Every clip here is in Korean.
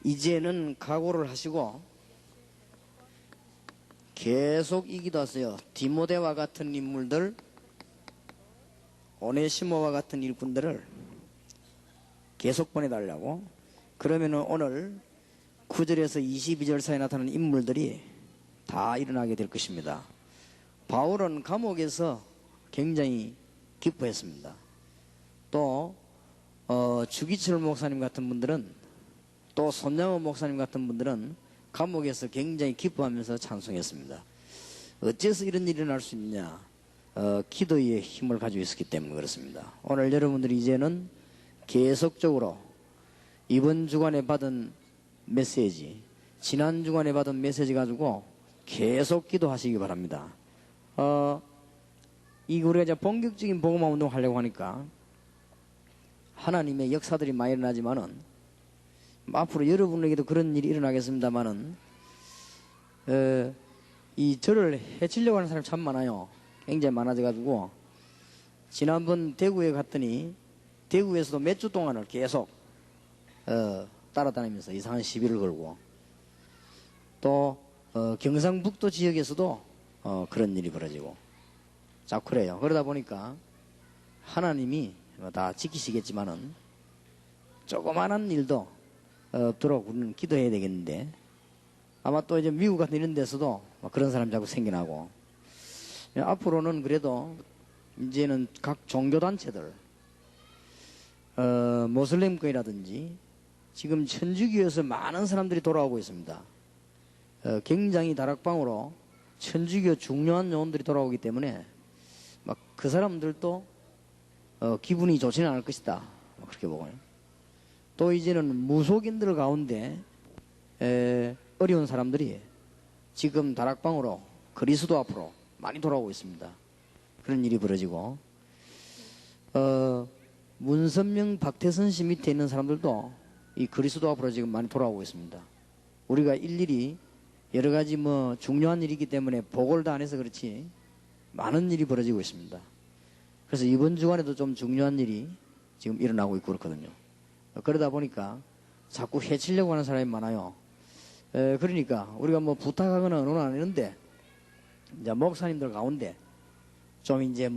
이제는 각오를 하시고 계속 이 기도하세요. 디모데와 같은 인물들, 오네시모와 같은 일꾼들을 계속 보내달라고. 그러면은 오늘 9절에서 22절 사이에 나타나는 인물들이 다 일어나게 될 것입니다. 바울은 감옥에서 굉장히 기뻐했습니다. 또 주기철 목사님 같은 분들은, 또 손양호 목사님 같은 분들은 감옥에서 굉장히 기뻐하면서 찬송했습니다. 어째서 이런 일이 일어날 수 있냐? 기도의 힘을 가지고 있었기 때문에 그렇습니다. 오늘 여러분들이 이제는 계속적으로 이번 주간에 받은 메시지, 지난 주간에 받은 메시지 가지고 계속 기도하시기 바랍니다. 우리가 이제 본격적인 복음화 운동을 하려고 하니까 하나님의 역사들이 많이 일어나지만은, 앞으로 여러분에게도 그런 일이 일어나겠습니다만은, 이 저를 해치려고 하는 사람이 참 많아요. 굉장히 많아져가지고, 지난번 대구에 갔더니 대구에서도 몇 주 동안을 계속 따라다니면서 이상한 시비를 걸고, 또 경상북도 지역에서도 그런 일이 벌어지고, 자, 그래요. 그러다 보니까 하나님이 다 지키시겠지만은 조그마한 일도 없도록 우리는 기도해야 되겠는데, 아마 또 이제 미국 같은 이런 데서도 그런 사람이 자꾸 생겨나고, 앞으로는 그래도 이제는 각 종교단체들, 모슬렘교회라든지 지금 천주교에서 많은 사람들이 돌아오고 있습니다. 굉장히 다락방으로 천주교 중요한 요원들이 돌아오기 때문에 막 그 사람들도 기분이 좋지는 않을 것이다, 그렇게 보고요. 또 이제는 무속인들 가운데 어려운 사람들이 지금 다락방으로 그리스도 앞으로 많이 돌아오고 있습니다. 그런 일이 벌어지고, 문선명, 박태선 씨 밑에 있는 사람들도 이 그리스도 앞으로 지금 많이 돌아오고 있습니다. 우리가 일일이 여러 가지 중요한 일이기 때문에 보고를 다 안 해서 그렇지 많은 일이 벌어지고 있습니다. 그래서 이번 주간에도 좀 중요한 일이 지금 일어나고 있고 그렇거든요. 그러다 보니까 자꾸 해치려고 하는 사람이 많아요. 그러니까 우리가 부탁하거나 의논 안 했는데, 이제 목사님들 가운데 좀 이제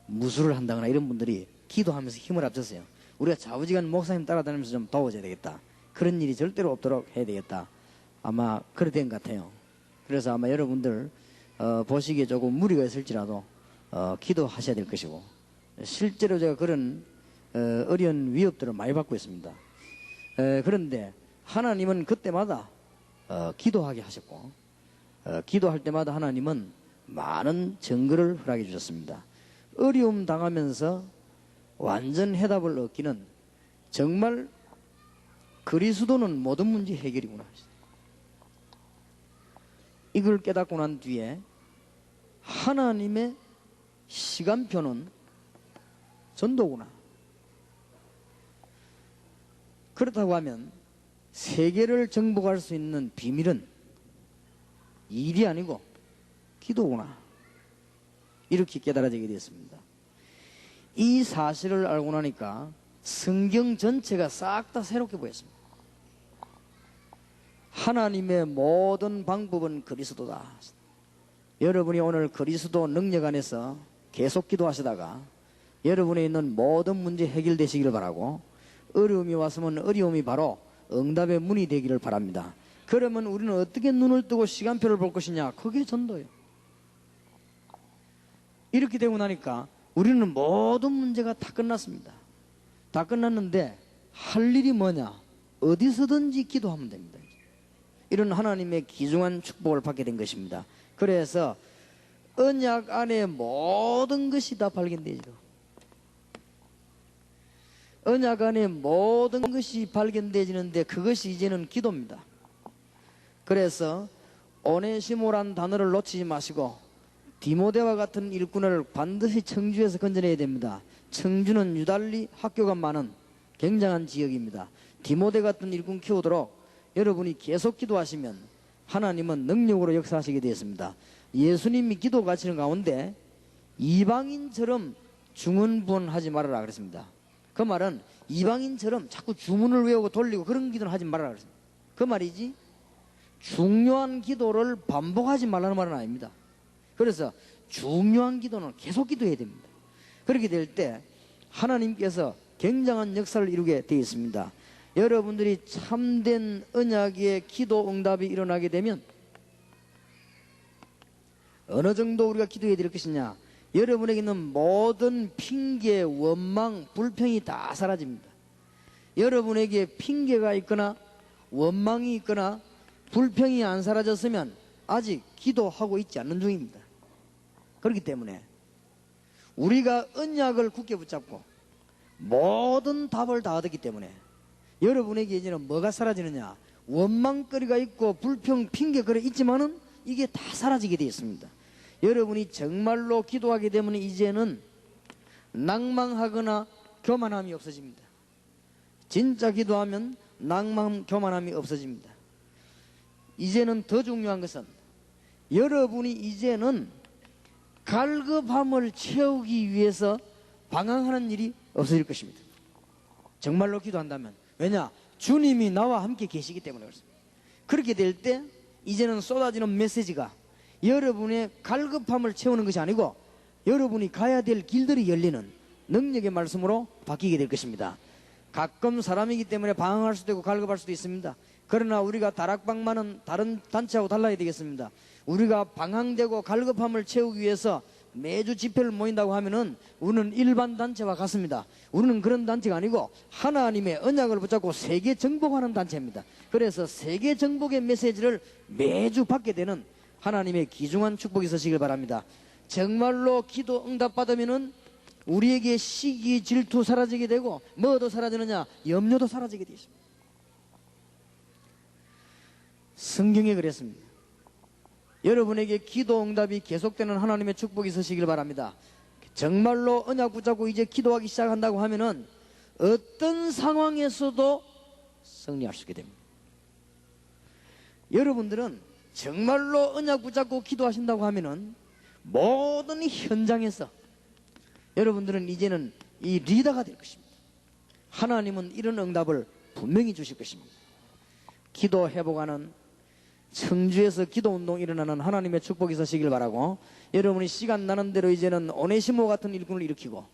무술을 한다거나 이런 분들이 기도하면서 힘을 합쳤어요. 우리가 좌우지간 목사님 따라다니면서 좀 도와줘야 되겠다. 그런 일이 절대로 없도록 해야 되겠다. 아마 그래 된 것 같아요. 그래서 아마 여러분들 보시기에 조금 무리가 있을지라도 기도하셔야 될 것이고, 실제로 제가 그런 어려운 위협들을 많이 받고 있습니다. 그런데 하나님은 그때마다 기도하게 하셨고, 기도할 때마다 하나님은 많은 증거를 허락해 주셨습니다. 어려움 당하면서 완전 해답을 얻기는 정말 그리스도는 모든 문제 해결이구나, 이걸 깨닫고 난 뒤에 하나님의 시간표는 전도구나. 그렇다고 하면 세계를 정복할 수 있는 비밀은 일이 아니고 기도구나, 이렇게 깨달아지게 되었습니다. 이 사실을 알고 나니까 성경 전체가 싹 다 새롭게 보였습니다. 하나님의 모든 방법은 그리스도다. 여러분이 오늘 그리스도 능력 안에서 계속 기도하시다가 여러분에 있는 모든 문제 해결되시기를 바라고, 어려움이 왔으면 어려움이 바로 응답의 문이 되기를 바랍니다. 그러면 우리는 어떻게 눈을 뜨고 시간표를 볼 것이냐? 그게 전도예요. 이렇게 되고 나니까 우리는 모든 문제가 다 끝났습니다. 다 끝났는데 할 일이 뭐냐? 어디서든지 기도하면 됩니다. 이런 하나님의 귀중한 축복을 받게 된 것입니다. 그래서 언약 안에 모든 것이 다 발견되죠. 언약 안에 모든 것이 발견되지는데 그것이 이제는 기도입니다. 그래서 오네시모란 단어를 놓치지 마시고 디모데와 같은 일꾼을 반드시 청주에서 건져내야 됩니다. 청주는 유달리 학교가 많은 굉장한 지역입니다. 디모데 같은 일꾼 키우도록 여러분이 계속 기도하시면 하나님은 능력으로 역사하시게 되었습니다. 예수님이 기도 가르치는 가운데 이방인처럼 중언부언하지 말아라 그랬습니다. 그 말은 이방인처럼 자꾸 주문을 외우고 돌리고 그런 기도는 하지 말아라 그랬습니다. 그 말이지 중요한 기도를 반복하지 말라는 말은 아닙니다. 그래서 중요한 기도는 계속 기도해야 됩니다. 그렇게 될 때 하나님께서 굉장한 역사를 이루게 되어 있습니다. 여러분들이 참된 언약의 기도 응답이 일어나게 되면 어느 정도 우리가 기도해야 될 것이냐, 여러분에게 있는 모든 핑계, 원망, 불평이 다 사라집니다. 여러분에게 핑계가 있거나 원망이 있거나 불평이 안 사라졌으면 아직 기도하고 있지 않는 중입니다. 그렇기 때문에 우리가 언약을 굳게 붙잡고 모든 답을 다 얻었기 때문에 여러분에게 이제는 뭐가 사라지느냐, 원망거리가 있고 불평, 핑계거리 있지만은 이게 다 사라지게 되어 있습니다. 여러분이 정말로 기도하게 되면 이제는 낭망하거나 교만함이 없어집니다. 진짜 기도하면 낭망, 교만함이 없어집니다. 이제는 더 중요한 것은 여러분이 이제는 갈급함을 채우기 위해서 방황하는 일이 없어질 것입니다. 정말로 기도한다면. 왜냐? 주님이 나와 함께 계시기 때문에 그렇습니다. 그렇게 될 때 이제는 쏟아지는 메시지가 여러분의 갈급함을 채우는 것이 아니고 여러분이 가야 될 길들이 열리는 능력의 말씀으로 바뀌게 될 것입니다. 가끔 사람이기 때문에 방황할 수도 있고 갈급할 수도 있습니다. 그러나 우리가 다락방만은 다른 단체하고 달라야 되겠습니다. 우리가 방황되고 갈급함을 채우기 위해서 매주 집회를 모인다고 하면은 우리는 일반 단체와 같습니다. 우리는 그런 단체가 아니고 하나님의 언약을 붙잡고 세계 정복하는 단체입니다. 그래서 세계 정복의 메시지를 매주 받게 되는 하나님의 귀중한 축복이 있으시길 바랍니다. 정말로 기도 응답받으면은 우리에게 시기, 질투 사라지게 되고 뭐도 사라지느냐? 염려도 사라지게 되어 있습니다. 성경에 그랬습니다. 여러분에게 기도 응답이 계속되는 하나님의 축복이 있으시길 바랍니다. 정말로 언약 붙잡고 이제 기도하기 시작한다고 하면은 어떤 상황에서도 승리할 수 있게 됩니다. 여러분들은 정말로 언약 붙잡고 기도하신다고 하면은 모든 현장에서 여러분들은 이제는 이 리더가 될 것입니다. 하나님은 이런 응답을 분명히 주실 것입니다. 기도 회복하는 청주에서 기도운동 일어나는 하나님의 축복이 있으시길 바라고, 여러분이 시간 나는 대로 이제는 오네시모 같은 일꾼을 일으키고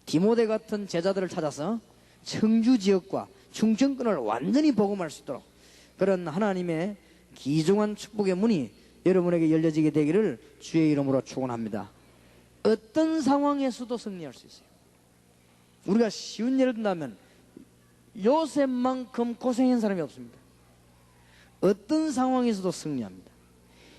디모데 같은 제자들을 찾아서 청주 지역과 충청권을 완전히 복음할 수 있도록 그런 하나님의 귀중한 축복의 문이 여러분에게 열려지게 되기를 주의 이름으로 축원합니다. 어떤 상황에서도 승리할 수 있어요. 우리가 쉬운 예를 든다면 요셉만큼 고생한 사람이 없습니다. 어떤 상황에서도 승리합니다.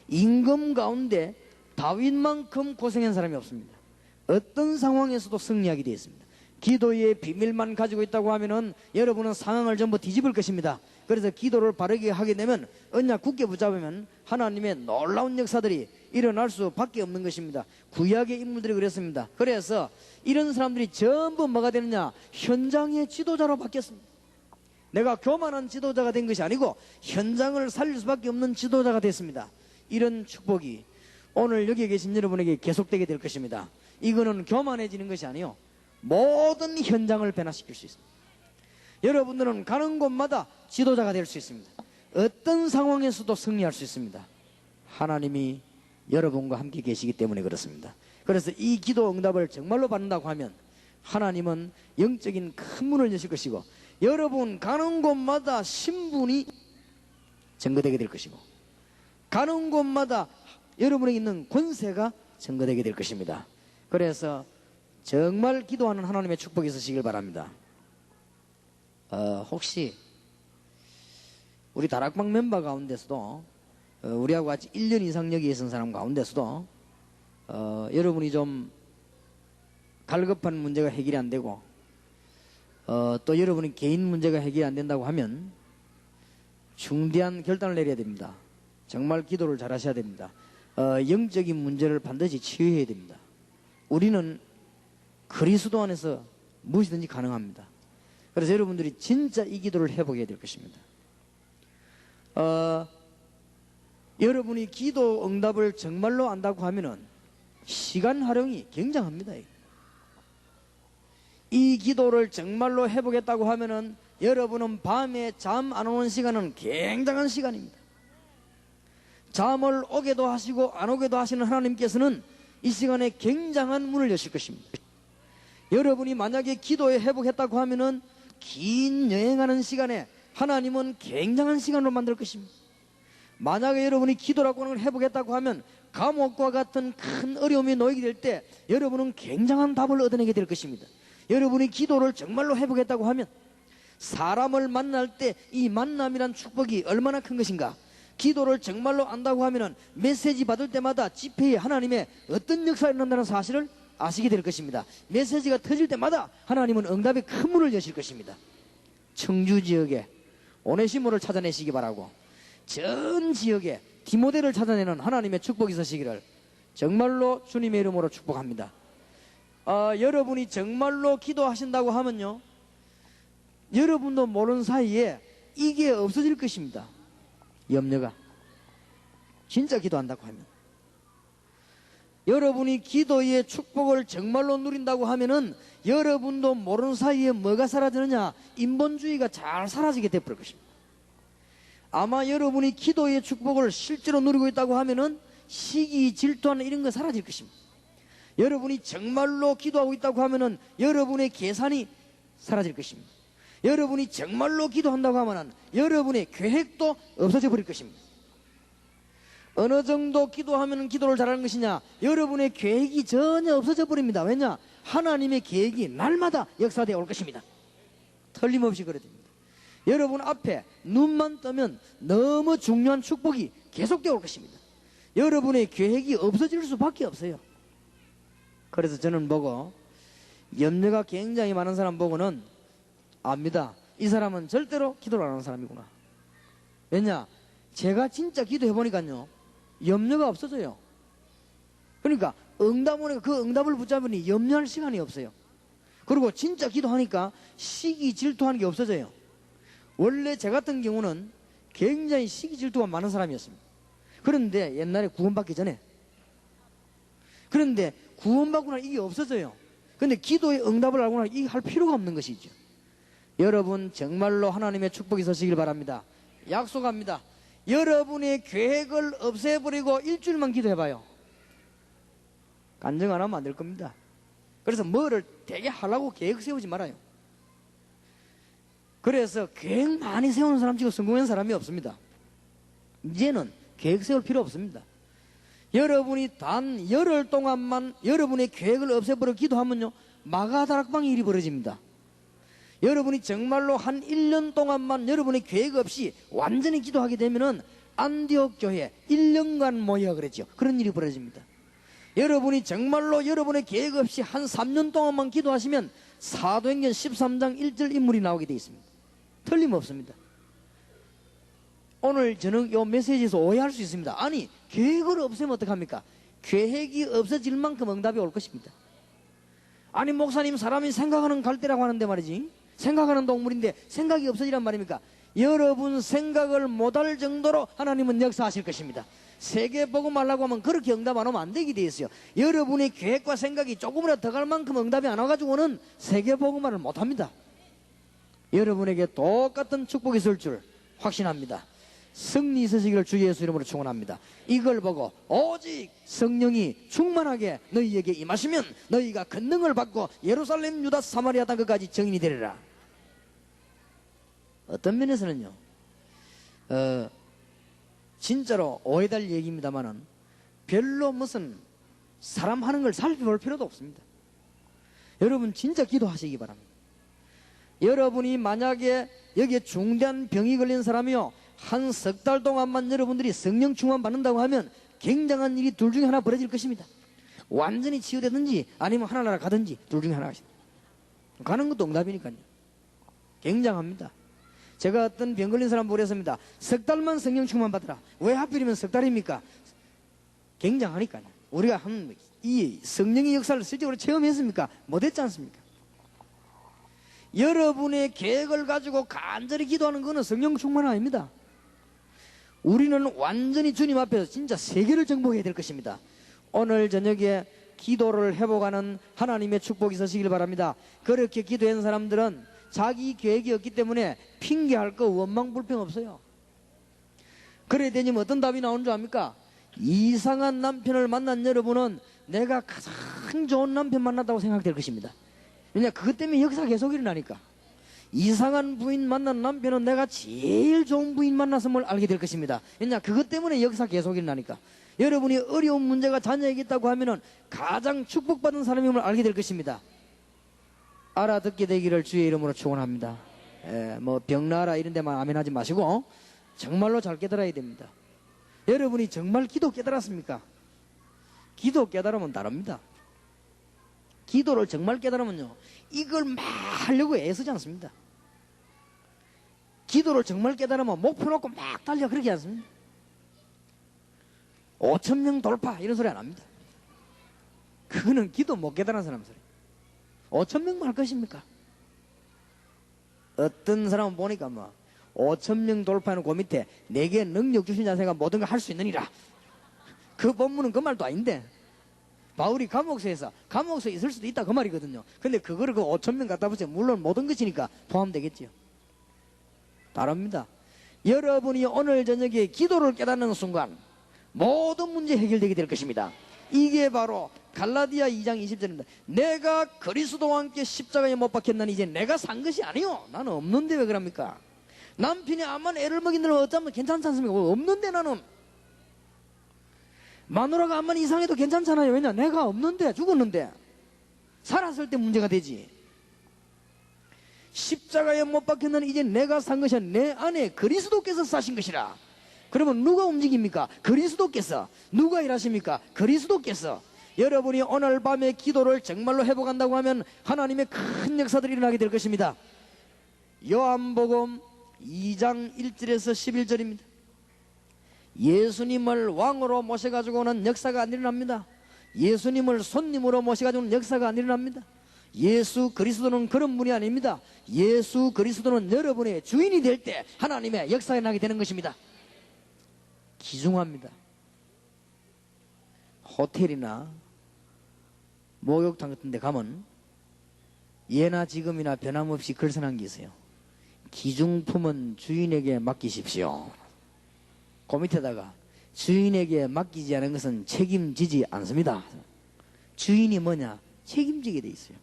임금 가운데 다윗만큼 고생한 사람이 없습니다. 어떤 상황에서도 승리하게 되어 있습니다. 기도의 비밀만 가지고 있다고 하면은 여러분은 상황을 전부 뒤집을 것입니다. 그래서 기도를 바르게 하게 되면 언약 굳게 붙잡으면 하나님의 놀라운 역사들이 일어날 수밖에 없는 것입니다. 구약의 인물들이 그랬습니다. 그래서 이런 사람들이 전부 뭐가 되느냐? 현장의 지도자로 바뀌었습니다. 내가 교만한 지도자가 된 것이 아니고 현장을 살릴 수밖에 없는 지도자가 됐습니다. 이런 축복이 오늘 여기 계신 여러분에게 계속되게 될 것입니다. 이거는 교만해지는 것이 아니요, 모든 현장을 변화시킬 수 있습니다. 여러분들은 가는 곳마다 지도자가 될 수 있습니다. 어떤 상황에서도 승리할 수 있습니다. 하나님이 여러분과 함께 계시기 때문에 그렇습니다. 그래서 이 기도 응답을 정말로 받는다고 하면 하나님은 영적인 큰 문을 여실 것이고 여러분 가는 곳마다 신분이 증거되게 될 것이고 가는 곳마다 여러분에게 있는 권세가 증거되게 될 것입니다. 그래서 정말 기도하는 하나님의 축복이 있으시길 바랍니다. 혹시 우리 다락방 멤버 가운데서도 우리하고 같이 1년 이상 여기에 있는 사람 가운데서도 여러분이 좀 갈급한 문제가 해결이 안 되고 또 여러분이 개인 문제가 해결이 안 된다고 하면 중대한 결단을 내려야 됩니다. 정말 기도를 잘 하셔야 됩니다. 영적인 문제를 반드시 치유해야 됩니다. 우리는 그리스도 안에서 무엇이든지 가능합니다. 그래서 여러분들이 진짜 이 기도를 해보게 될 것입니다. 여러분이 기도 응답을 정말로 안다고 하면은 시간 활용이 굉장합니다. 이 기도를 정말로 해보겠다고 하면은 여러분은 밤에 잠 안 오는 시간은 굉장한 시간입니다. 잠을 오게도 하시고 안 오게도 하시는 하나님께서는 이 시간에 굉장한 문을 여실 것입니다. 여러분이 만약에 기도에 회복했다고 하면은 긴 여행하는 시간에 하나님은 굉장한 시간으로 만들 것입니다. 만약에 여러분이 기도라고 하는 걸 회복했다고 하면 감옥과 같은 큰 어려움이 놓이게 될 때 여러분은 굉장한 답을 얻어내게 될 것입니다. 여러분이 기도를 정말로 회복했다고 하면 사람을 만날 때 이 만남이란 축복이 얼마나 큰 것인가. 기도를 정말로 안다고 하면 메시지 받을 때마다 집회에 하나님의 어떤 역사가 일어난다는 사실을 아시게 될 것입니다. 메시지가 터질 때마다 하나님은 응답의 큰 문을 여실 것입니다. 청주 지역에 오네시모를 찾아내시기 바라고, 전 지역에 디모데를 찾아내는 하나님의 축복이 있으시기를 정말로 주님의 이름으로 축복합니다. 여러분이 정말로 기도하신다고 하면요, 여러분도 모르는 사이에 이게 없어질 것입니다. 염려가. 진짜 기도한다고 하면. 여러분이 기도의 축복을 정말로 누린다고 하면은 여러분도 모르는 사이에 뭐가 사라지느냐? 인본주의가 잘 사라지게 되어버릴 것입니다. 아마 여러분이 기도의 축복을 실제로 누리고 있다고 하면은 시기, 질투하는 이런 거 사라질 것입니다. 여러분이 정말로 기도하고 있다고 하면은 여러분의 계산이 사라질 것입니다. 여러분이 정말로 기도한다고 하면은 여러분의 계획도 없어져 버릴 것입니다. 어느 정도 기도하면 기도를 잘하는 것이냐? 여러분의 계획이 전혀 없어져 버립니다. 왜냐? 하나님의 계획이 날마다 역사되어 올 것입니다. 틀림없이 그래야 됩니다. 여러분 앞에 눈만 뜨면 너무 중요한 축복이 계속되어 올 것입니다. 여러분의 계획이 없어질 수밖에 없어요. 그래서 저는 보고 염려가 굉장히 많은 사람 보고는 압니다. 이 사람은 절대로 기도를 안 하는 사람이구나. 왜냐? 제가 진짜 기도해 보니까요, 염려가 없어져요. 그러니까 응답 오니까 그 응답을 붙잡으니 염려할 시간이 없어요. 그리고 진짜 기도하니까 시기 질투하는 게 없어져요. 원래 제 같은 경우는 굉장히 시기 질투가 많은 사람이었습니다. 그런데 옛날에 구원받기 전에, 그런데 구원받고 나면 이게 없어져요. 근데 기도의 응답을 알고 나면 이게 할 필요가 없는 것이죠. 여러분 정말로 하나님의 축복이 있으시길 바랍니다. 약속합니다. 여러분의 계획을 없애버리고 일주일만 기도해봐요. 간증 안 하면 안 될 겁니다. 그래서 뭐를 되게 하려고 계획 세우지 말아요. 그래서 계획 많이 세우는 사람 치고 성공한 사람이 없습니다. 이제는 계획 세울 필요 없습니다. 여러분이 단 열흘 동안만 여러분의 계획을 없애버려 기도하면요, 마가다락방의 일이 벌어집니다. 여러분이 정말로 한 1년 동안만 여러분의 계획 없이 완전히 기도하게 되면은 안디옥 교회 1년간 모여 그랬죠. 그런 일이 벌어집니다. 여러분이 정말로 여러분의 계획 없이 한 3년 동안만 기도하시면 사도행전 13장 1절 인물이 나오게 되어 있습니다. 틀림없습니다. 오늘 저는 이 메시지에서 오해할 수 있습니다. 아니, 계획을 없애면 어떡합니까? 계획이 없어질 만큼 응답이 올 것입니다. 아니, 목사님, 사람이 생각하는 갈대라고 하는데 말이지, 생각하는 동물인데 생각이 없어지란 말입니까? 여러분 생각을 못할 정도로 하나님은 역사하실 것입니다. 세계복음 하려고 하면 그렇게 응답 안 오면 안 되게 돼 있어요. 여러분의 계획과 생각이 조금이라도 더 갈 만큼 응답이 안 와가지고는 세계복음화를 못합니다. 여러분에게 똑같은 축복이 있을 줄 확신합니다. 승리 있으시기를 주 예수 이름으로 축원합니다. 이걸 보고 오직 성령이 충만하게 너희에게 임하시면 너희가 권능을 받고 예루살렘, 유다, 사마리아 땅끝까지 증인이 되리라. 어떤 면에서는요, 진짜로 오해될 얘기입니다만은 별로 무슨 사람 하는 걸 살펴볼 필요도 없습니다. 여러분 진짜 기도하시기 바랍니다. 여러분이 만약에 여기에 중대한 병이 걸린 사람이요, 한 석 달 동안만 여러분들이 성령 충만 받는다고 하면 굉장한 일이 둘 중에 하나 벌어질 것입니다. 완전히 치유되든지 아니면 하늘나라 가든지 둘 중에 하나가 있습니다. 가는 것도 응답이니까요. 굉장합니다. 제가 어떤 병 걸린 사람 보냈습니다. 석 달만 성령 충만 받으라. 왜 하필이면 석 달입니까? 굉장하니까요. 우리가 이 성령의 역사를 실제로 체험했습니까? 못했지 않습니까? 여러분의 계획을 가지고 간절히 기도하는 것은 성령 충만 아닙니다. 우리는 완전히 주님 앞에서 진짜 세계를 정복해야 될 것입니다. 오늘 저녁에 기도를 회복하는 하나님의 축복이 있으시길 바랍니다. 그렇게 기도한 사람들은 자기 계획이 없기 때문에 핑계할 거 원망 불평 없어요. 그래야 되니 어떤 답이 나오는 줄 압니까? 이상한 남편을 만난 여러분은 내가 가장 좋은 남편 만났다고 생각될 것입니다. 왜냐, 그것 때문에 역사 계속 일어나니까. 이상한 부인 만난 남편은 내가 제일 좋은 부인 만났음을 알게 될 것입니다. 왜냐, 그것 때문에 역사 계속 일어나니까. 여러분이 어려운 문제가 자녀에게 있다고 하면은 가장 축복받은 사람임을 알게 될 것입니다. 알아듣게 되기를 주의 이름으로 축원합니다. 뭐 병나라 이런 데만 아멘하지 마시고 정말로 잘 깨달아야 됩니다. 여러분이 정말 기도 깨달았습니까? 기도 깨달으면 다릅니다. 기도를 정말 깨달으면요, 이걸 막 하려고 애쓰지 않습니다. 기도를 정말 깨달으면 목표 놓고 막 달려 그러지 않습니다. 5,000명 돌파 이런 소리 안 합니다. 그거는 기도 못 깨달은 사람 소리. 5,000명만 할 것입니까? 어떤 사람은 보니까 뭐 5,000명 돌파하는 그 밑에 내게 능력 주신 자세가 모든 걸 할 수 있느니라. 그 본문은 그 말도 아닌데, 바울이 감옥서에 있을 수도 있다 그 말이거든요. 근데 그거를 그 5,000명 갖다 붙이면 물론 모든 것이니까 포함되겠지요. 다릅니다. 여러분이 오늘 저녁에 기도를 깨닫는 순간 모든 문제 해결되게 될 것입니다. 이게 바로 갈라디아 2장 20절입니다. 내가 그리스도와 함께 십자가에 못 박혔나니 이제 내가 산 것이 아니요, 나는 없는데 왜 그럽니까? 남편이 암만 애를 먹인다면 어쩌면 괜찮지 않습니까? 없는데 나는. 마누라가 암만 이상해도 괜찮잖아요. 왜냐, 내가 없는데, 죽었는데. 살았을 때 문제가 되지. 십자가에 못 박혔나니 이제 내가 산 것이 아니라 내 안에 그리스도께서 사신 것이라. 그러면 누가 움직입니까? 그리스도께서. 누가 일하십니까? 그리스도께서. 여러분이 오늘 밤에 기도를 정말로 회복한다고 하면 하나님의 큰 역사들이 일어나게 될 것입니다. 요한복음 2장 1절에서 11절입니다. 예수님을 왕으로 모셔가지고 오는 역사가 안 일어납니다. 예수님을 손님으로 모셔가지고 오는 역사가 안 일어납니다. 예수 그리스도는 그런 분이 아닙니다. 예수 그리스도는 여러분의 주인이 될 때 하나님의 역사가 일어나게 되는 것입니다. 기중합니다. 호텔이나 목욕탕 같은 데 가면 예나 지금이나 변함없이 글써난 게 있어요. 기중품은 주인에게 맡기십시오. 그 밑에다가 주인에게 맡기지 않은 것은 책임지지 않습니다. 주인이 뭐냐? 책임지게 돼 있어요.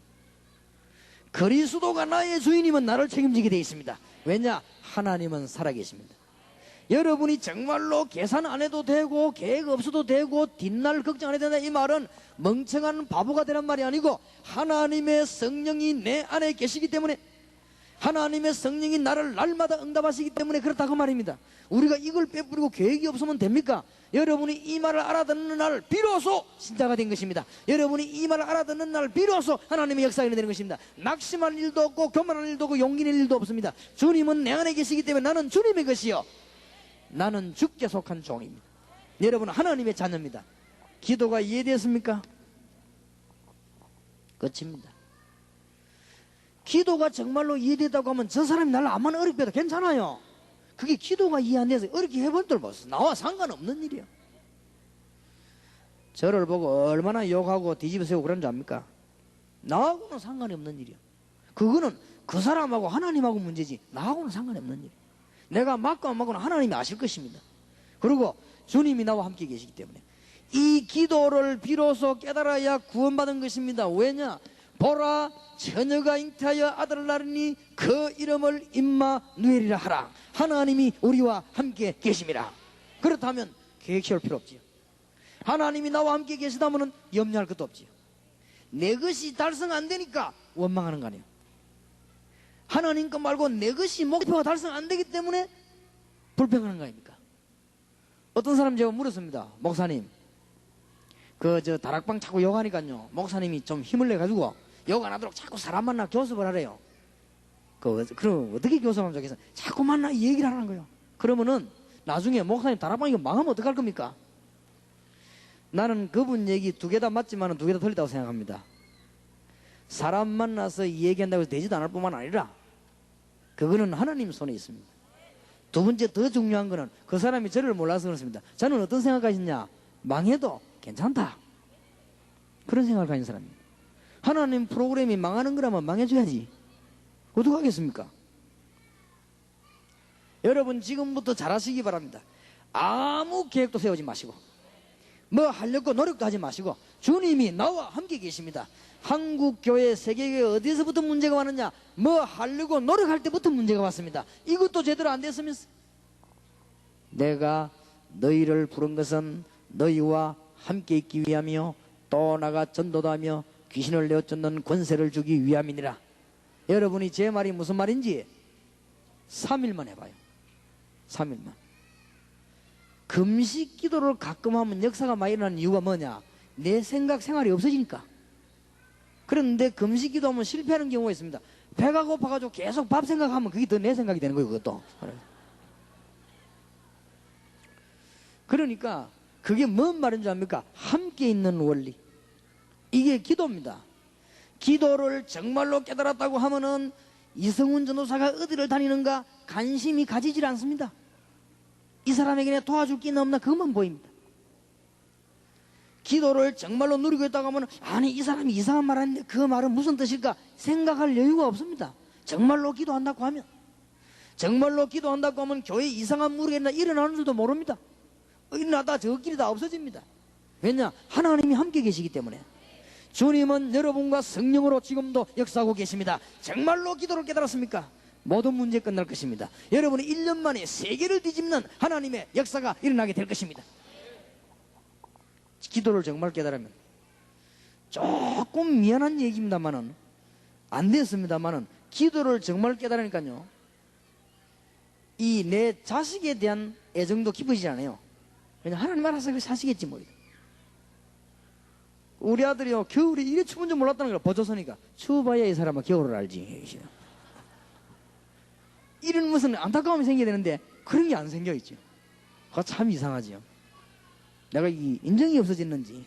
그리스도가 나의 주인이면 나를 책임지게 돼 있습니다. 왜냐? 하나님은 살아계십니다. 여러분이 정말로 계산 안 해도 되고 계획 없어도 되고 뒷날 걱정 안 해도 된다, 이 말은 멍청한 바보가 되란 말이 아니고 하나님의 성령이 내 안에 계시기 때문에, 하나님의 성령이 나를 날마다 응답하시기 때문에 그렇다고 말입니다. 우리가 이걸 빼뿌리고 계획이 없으면 됩니까? 여러분이 이 말을 알아듣는 날 비로소 신자가 된 것입니다. 여러분이 이 말을 알아듣는 날 비로소 하나님의 역사가 일어나는 것입니다. 낙심할 일도 없고 교만할 일도 없고 용기 낼 일도 없습니다. 주님은 내 안에 계시기 때문에 나는 주님의 것이요, 나는 주께 속한 종입니다. 여러분은 하나님의 자녀입니다. 기도가 이해되었습니까? 끝입니다. 기도가 정말로 이해되다고 하면 저 사람이 나를 암만 어렵게 해도 괜찮아요. 그게 기도가 이해 안 돼서 어렵게 해볼 줄 봤어. 나와 상관없는 일이야. 저를 보고 얼마나 욕하고 뒤집어 세우고 그런 줄 압니까? 나하고는 상관이 없는 일이야. 그거는 그 사람하고 하나님하고 문제지 나하고는 상관이 없는 일이야. 내가 맞고 안 맞고는 하나님이 아실 것입니다. 그리고 주님이 나와 함께 계시기 때문에 이 기도를 비로소 깨달아야 구원받은 것입니다. 왜냐? 보라, 처녀가 잉태하여 아들을 낳으니 그 이름을 임마누엘이라 하라. 하나님이 우리와 함께 계심이라. 그렇다면 계획 세울 필요 없지요. 하나님이 나와 함께 계시다면 염려할 것도 없지요. 내 것이 달성 안 되니까 원망하는 거 아니에요. 하나님 것 말고 내 것이 목표가 달성 안 되기 때문에 불평하는 거 아닙니까? 어떤 사람 제가 물었습니다. 목사님, 저 다락방 자꾸 욕하니까요, 목사님이 좀 힘을 내가지고 욕 안 하도록 자꾸 사람 만나 교섭을 하래요. 그럼 어떻게 교섭하면 좋겠어? 자꾸 만나 이 얘기를 하라는 거예요. 그러면은 나중에 목사님 다락방 이거 망하면 어떡할 겁니까? 나는 그분 얘기 두 개 다 맞지만 두 개 다 틀리다고 생각합니다. 사람 만나서 이 얘기한다고 해서 되지도 않을 뿐만 아니라 그거는 하나님 손에 있습니다. 두 번째 더 중요한 거는 그 사람이 저를 몰라서 그렇습니다. 저는 어떤 생각하시냐? 망해도 괜찮다. 그런 생각을 가진 사람입니다. 하나님 프로그램이 망하는 거라면 망해줘야지. 어떡하겠습니까? 여러분 지금부터 잘하시기 바랍니다. 아무 계획도 세우지 마시고 뭐 하려고 노력도 하지 마시고 주님이 나와 함께 계십니다. 한국교회, 세계교회 어디서부터 문제가 왔느냐? 뭐 하려고 노력할 때부터 문제가 왔습니다. 이것도 제대로 안 됐으면 내가 너희를 부른 것은 너희와 함께 있기 위함이요 또 나가 전도도 하며 귀신을 내어 쫓는 권세를 주기 위함이니라. 여러분이 제 말이 무슨 말인지 3일만 해봐요. 3일만. 금식 기도를 가끔 하면 역사가 많이 일어나는 이유가 뭐냐? 내 생각 생활이 없어지니까. 그런데 금식 기도하면 실패하는 경우가 있습니다. 배가 고파가지고 계속 밥 생각하면 그게 더 내 생각이 되는 거예요. 그것도. 그러니까 그게 뭔 말인 줄 압니까? 함께 있는 원리. 이게 기도입니다. 기도를 정말로 깨달았다고 하면은 이성훈 전도사가 어디를 다니는가 관심이 가지질 않습니다. 이 사람에게 내가 도와줄 게 있나 없나 그것만 보입니다. 기도를 정말로 누리고 있다고 하면 아니 이 사람이 이상한 말 하는데 그 말은 무슨 뜻일까 생각할 여유가 없습니다. 정말로 기도한다고 하면 정말로 기도한다고 하면 교회 이상한 무리가 일어나는 줄도 모릅니다. 일어나다 저끼리 다 없어집니다. 왜냐? 하나님이 함께 계시기 때문에. 주님은 여러분과 성령으로 지금도 역사하고 계십니다. 정말로 기도를 깨달았습니까? 모든 문제 끝날 것입니다. 여러분이 1년 만에 세계를 뒤집는 하나님의 역사가 일어나게 될 것입니다. 기도를 정말 깨달으면 조금 미안한 얘기입니다만은 안 됐습니다만은 기도를 정말 깨달으니까요 이 내 자식에 대한 애정도 깊어지지 않아요. 그냥 하나님 알아서 사시겠지 뭐. 우리 아들이요 겨울에 이래 추운 줄 몰랐다는 걸 버져서니까 추워봐야 이 사람은 겨울을 알지. 이런 무슨 안타까움이 생겨야 되는데 그런 게 안 생겨 있죠. 그거 참 이상하지요. 내가 이 인정이 없어졌는지.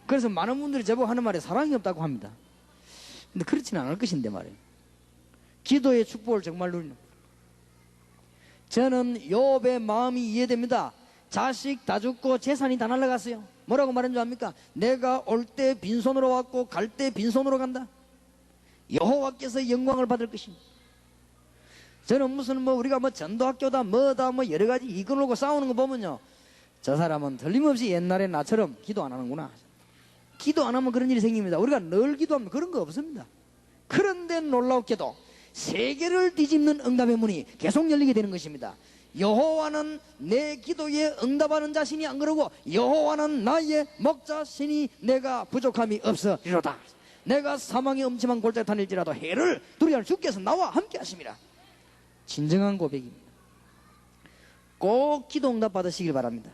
그래서 많은 분들이 저보고 하는 말에 사랑이 없다고 합니다. 근데 그렇지는 않을 것인데 말이에요. 기도의 축복을 정말 누리는. 저는 욥의 마음이 이해됩니다. 자식 다 죽고 재산이 다 날아갔어요. 뭐라고 말한 줄 압니까? 내가 올 때 빈손으로 왔고 갈 때 빈손으로 간다. 여호와께서 영광을 받을 것입니다. 저는 무슨 뭐 우리가 뭐 전도학교다 뭐다 뭐 여러 가지 이끌고 싸우는 거 보면요 저 사람은 틀림없이 옛날에 나처럼 기도 안 하는구나. 기도 안 하면 그런 일이 생깁니다. 우리가 늘 기도하면 그런 거 없습니다. 그런데 놀랍게도 세계를 뒤집는 응답의 문이 계속 열리게 되는 것입니다. 여호와는 내 기도에 응답하는 자신이 안 그러고 여호와는 나의 목자신이 내가 부족함이 없으리로다. 내가 사망의 음침한 골짜기 다닐지라도 해를 두려워할 주께서 나와 함께 하심이라. 진정한 고백입니다. 꼭 기도 응답 받으시길 바랍니다.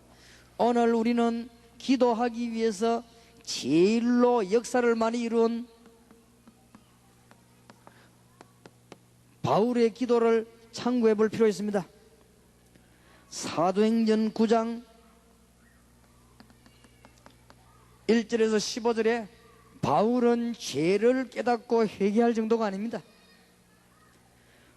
오늘 우리는 기도하기 위해서 제일로 역사를 많이 이룬 바울의 기도를 참고해 볼 필요가 있습니다. 사도행전 9장 1절에서 15절에 바울은 죄를 깨닫고 회개할 정도가 아닙니다.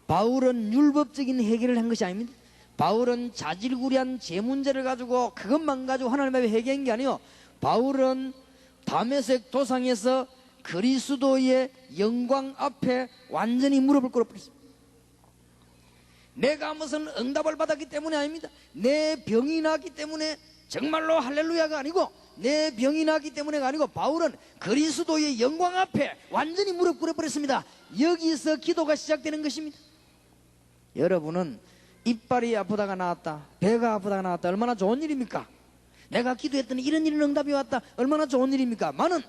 바울은 율법적인 해결을 한 것이 아닙니다. 바울은 자질구레한 죄 문제를 가지고 그것만 가지고 하나님 앞에 회개한 게 아니에요. 바울은 다메섹 도상에서 그리스도의 영광 앞에 완전히 무릎을 꿇어버렸습니다. 내가 무슨 응답을 받았기 때문이 아닙니다. 내 병이 났기 때문에 정말로 할렐루야가 아니고 내 병이 났기 때문에가 아니고 바울은 그리스도의 영광 앞에 완전히 무릎 꿇어버렸습니다. 여기서 기도가 시작되는 것입니다. 여러분은 이빨이 아프다가 나았다, 배가 아프다가 나았다, 얼마나 좋은 일입니까? 내가 기도했더니 이런 응답이 왔다, 얼마나 좋은 일입니까? 많은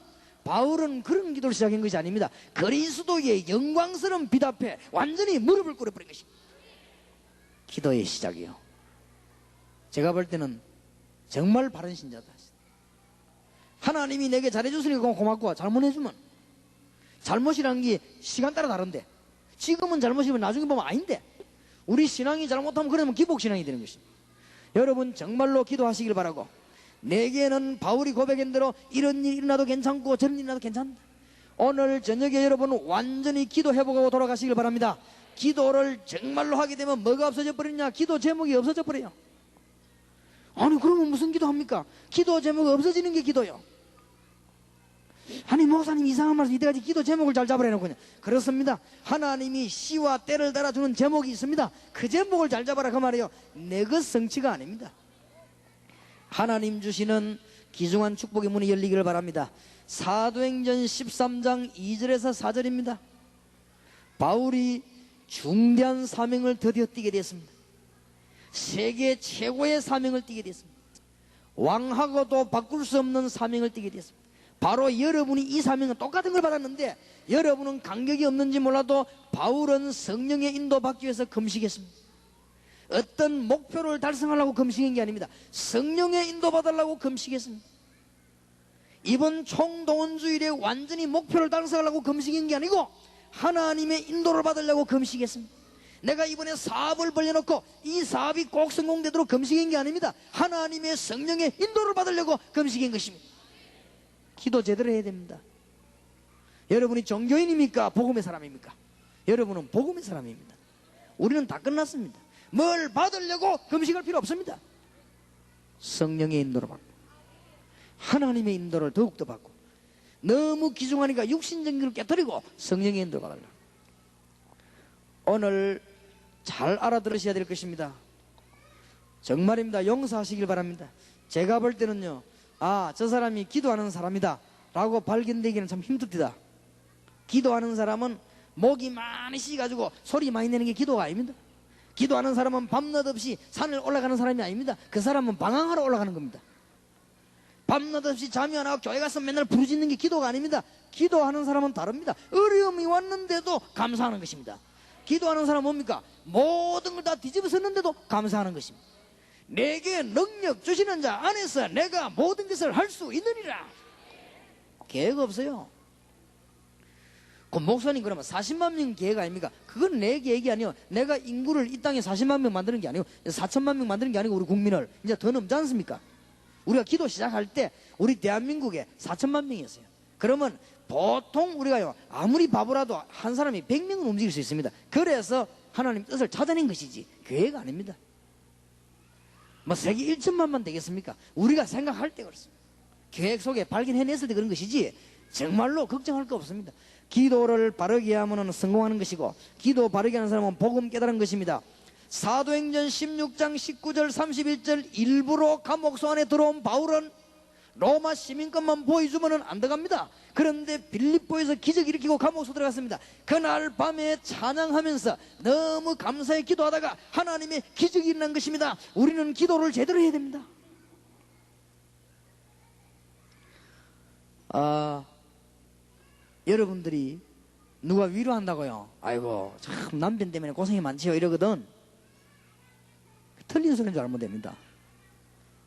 바울은 그런 기도를 시작한 것이 아닙니다. 그리스도의 영광스러운 빛 앞에 완전히 무릎을 꿇어버린 것입니다. 기도의 시작이요. 제가 볼 때는 정말 바른 신자다. 하나님이 내게 잘해줬으니까 고맙고 잘못해주면 잘못이라는 게 시간 따라 다른데 지금은 잘못이면 나중에 보면 아닌데 우리 신앙이 잘못하면 그러면 기복신앙이 되는 것입니다. 여러분 정말로 기도하시길 바라고 내게는 바울이 고백한 대로 이런 일이 일어나도 괜찮고 저런 일이 일어나도 괜찮다. 오늘 저녁에 여러분 완전히 기도해보고 돌아가시길 바랍니다. 기도를 정말로 하게 되면 뭐가 없어져 버리냐? 기도 제목이 없어져 버려요. 아니 그러면 무슨 기도합니까? 기도 제목이 없어지는 게 기도요. 아니 목사님 이상한 말씀 이때까지 기도 제목을 잘 잡으라 해놓고 그렇습니다. 하나님이 시와 때를 달아주는 제목이 있습니다. 그 제목을 잘 잡아라 그 말이에요. 내 것 성취가 아닙니다. 하나님 주시는 귀중한 축복의 문이 열리기를 바랍니다. 사도행전 13장 2절에서 4절입니다. 바울이 중대한 사명을 드디어 띠게 됐습니다. 세계 최고의 사명을 띠게 됐습니다. 왕하고도 바꿀 수 없는 사명을 띠게 됐습니다. 바로 여러분이 이 사명은 똑같은 걸 받았는데 여러분은 간격이 없는지 몰라도 바울은 성령의 인도받기 위해서 금식했습니다. 어떤 목표를 달성하려고 금식한 게 아닙니다. 성령의 인도받으려고 금식했습니다. 이번 총동원주일에 완전히 목표를 달성하려고 금식한 게 아니고 하나님의 인도를 받으려고 금식했습니다. 내가 이번에 사업을 벌려놓고 이 사업이 꼭 성공되도록 금식한 게 아닙니다. 하나님의 성령의 인도를 받으려고 금식한 것입니다. 기도 제대로 해야 됩니다. 여러분이 종교인입니까? 복음의 사람입니까? 여러분은 복음의 사람입니다. 우리는 다 끝났습니다. 뭘 받으려고 금식할 필요 없습니다. 성령의 인도를 받고 하나님의 인도를 더욱더 받고 너무 귀중하니까 육신적인 걸 깨뜨리고 성령의 인도를 받으려고. 오늘 잘 알아들으셔야 될 것입니다. 정말입니다. 용서하시길 바랍니다. 제가 볼 때는요, 아, 저 사람이 기도하는 사람이다 라고 발견되기는 참 힘듭니다. 기도하는 사람은 목이 많이 쉬가지고 소리 많이 내는 게 기도가 아닙니다. 기도하는 사람은 밤낮 없이 산을 올라가는 사람이 아닙니다. 그 사람은 방황하러 올라가는 겁니다. 밤낮 없이 잠이 안 오고 교회 가서 맨날 부르짖는 게 기도가 아닙니다. 기도하는 사람은 다릅니다. 어려움이 왔는데도 감사하는 것입니다. 기도하는 사람은 뭡니까? 모든 걸 다 뒤집어쓰는데도 감사하는 것입니다. 내게 능력 주시는 자 안에서 내가 모든 것을 할 수 있느니라. 계획 없어요. 그 목사님 그러면 40만 명 계획 아닙니까? 그건 내 계획이 아니에요. 내가 인구를 이 땅에 40만 명 만드는 게 아니고 4천만 명 만드는 게 아니고 우리 국민을 이제 더 넘지 않습니까? 우리가 기도 시작할 때 우리 대한민국에 4천만 명이었어요. 그러면 보통 우리가요 아무리 바보라도 한 사람이 100명은 움직일 수 있습니다. 그래서 하나님 뜻을 찾아낸 것이지 계획 아닙니다. 뭐 세계 1천만만 되겠습니까? 우리가 생각할 때 그렇습니다. 계획 속에 발견해냈을 때 그런 것이지 정말로 걱정할 거 없습니다. 기도를 바르게 하면 성공하는 것이고 기도 바르게 하는 사람은 복음 깨달은 것입니다. 사도행전 16장 19절 31절 일부러 감옥소 안에 들어온 바울은 로마 시민권만 보여주면 안 들어갑니다. 그런데 빌립보에서 기적 일으키고 감옥소 들어갔습니다. 그날 밤에 찬양하면서 너무 감사히 기도하다가 하나님의 기적이 일어난 것입니다. 우리는 기도를 제대로 해야 됩니다. 여러분들이 누가 위로한다고요? 아이고 참 남편 때문에 고생이 많지요 이러거든. 틀린 소리인 줄 알면 됩니다.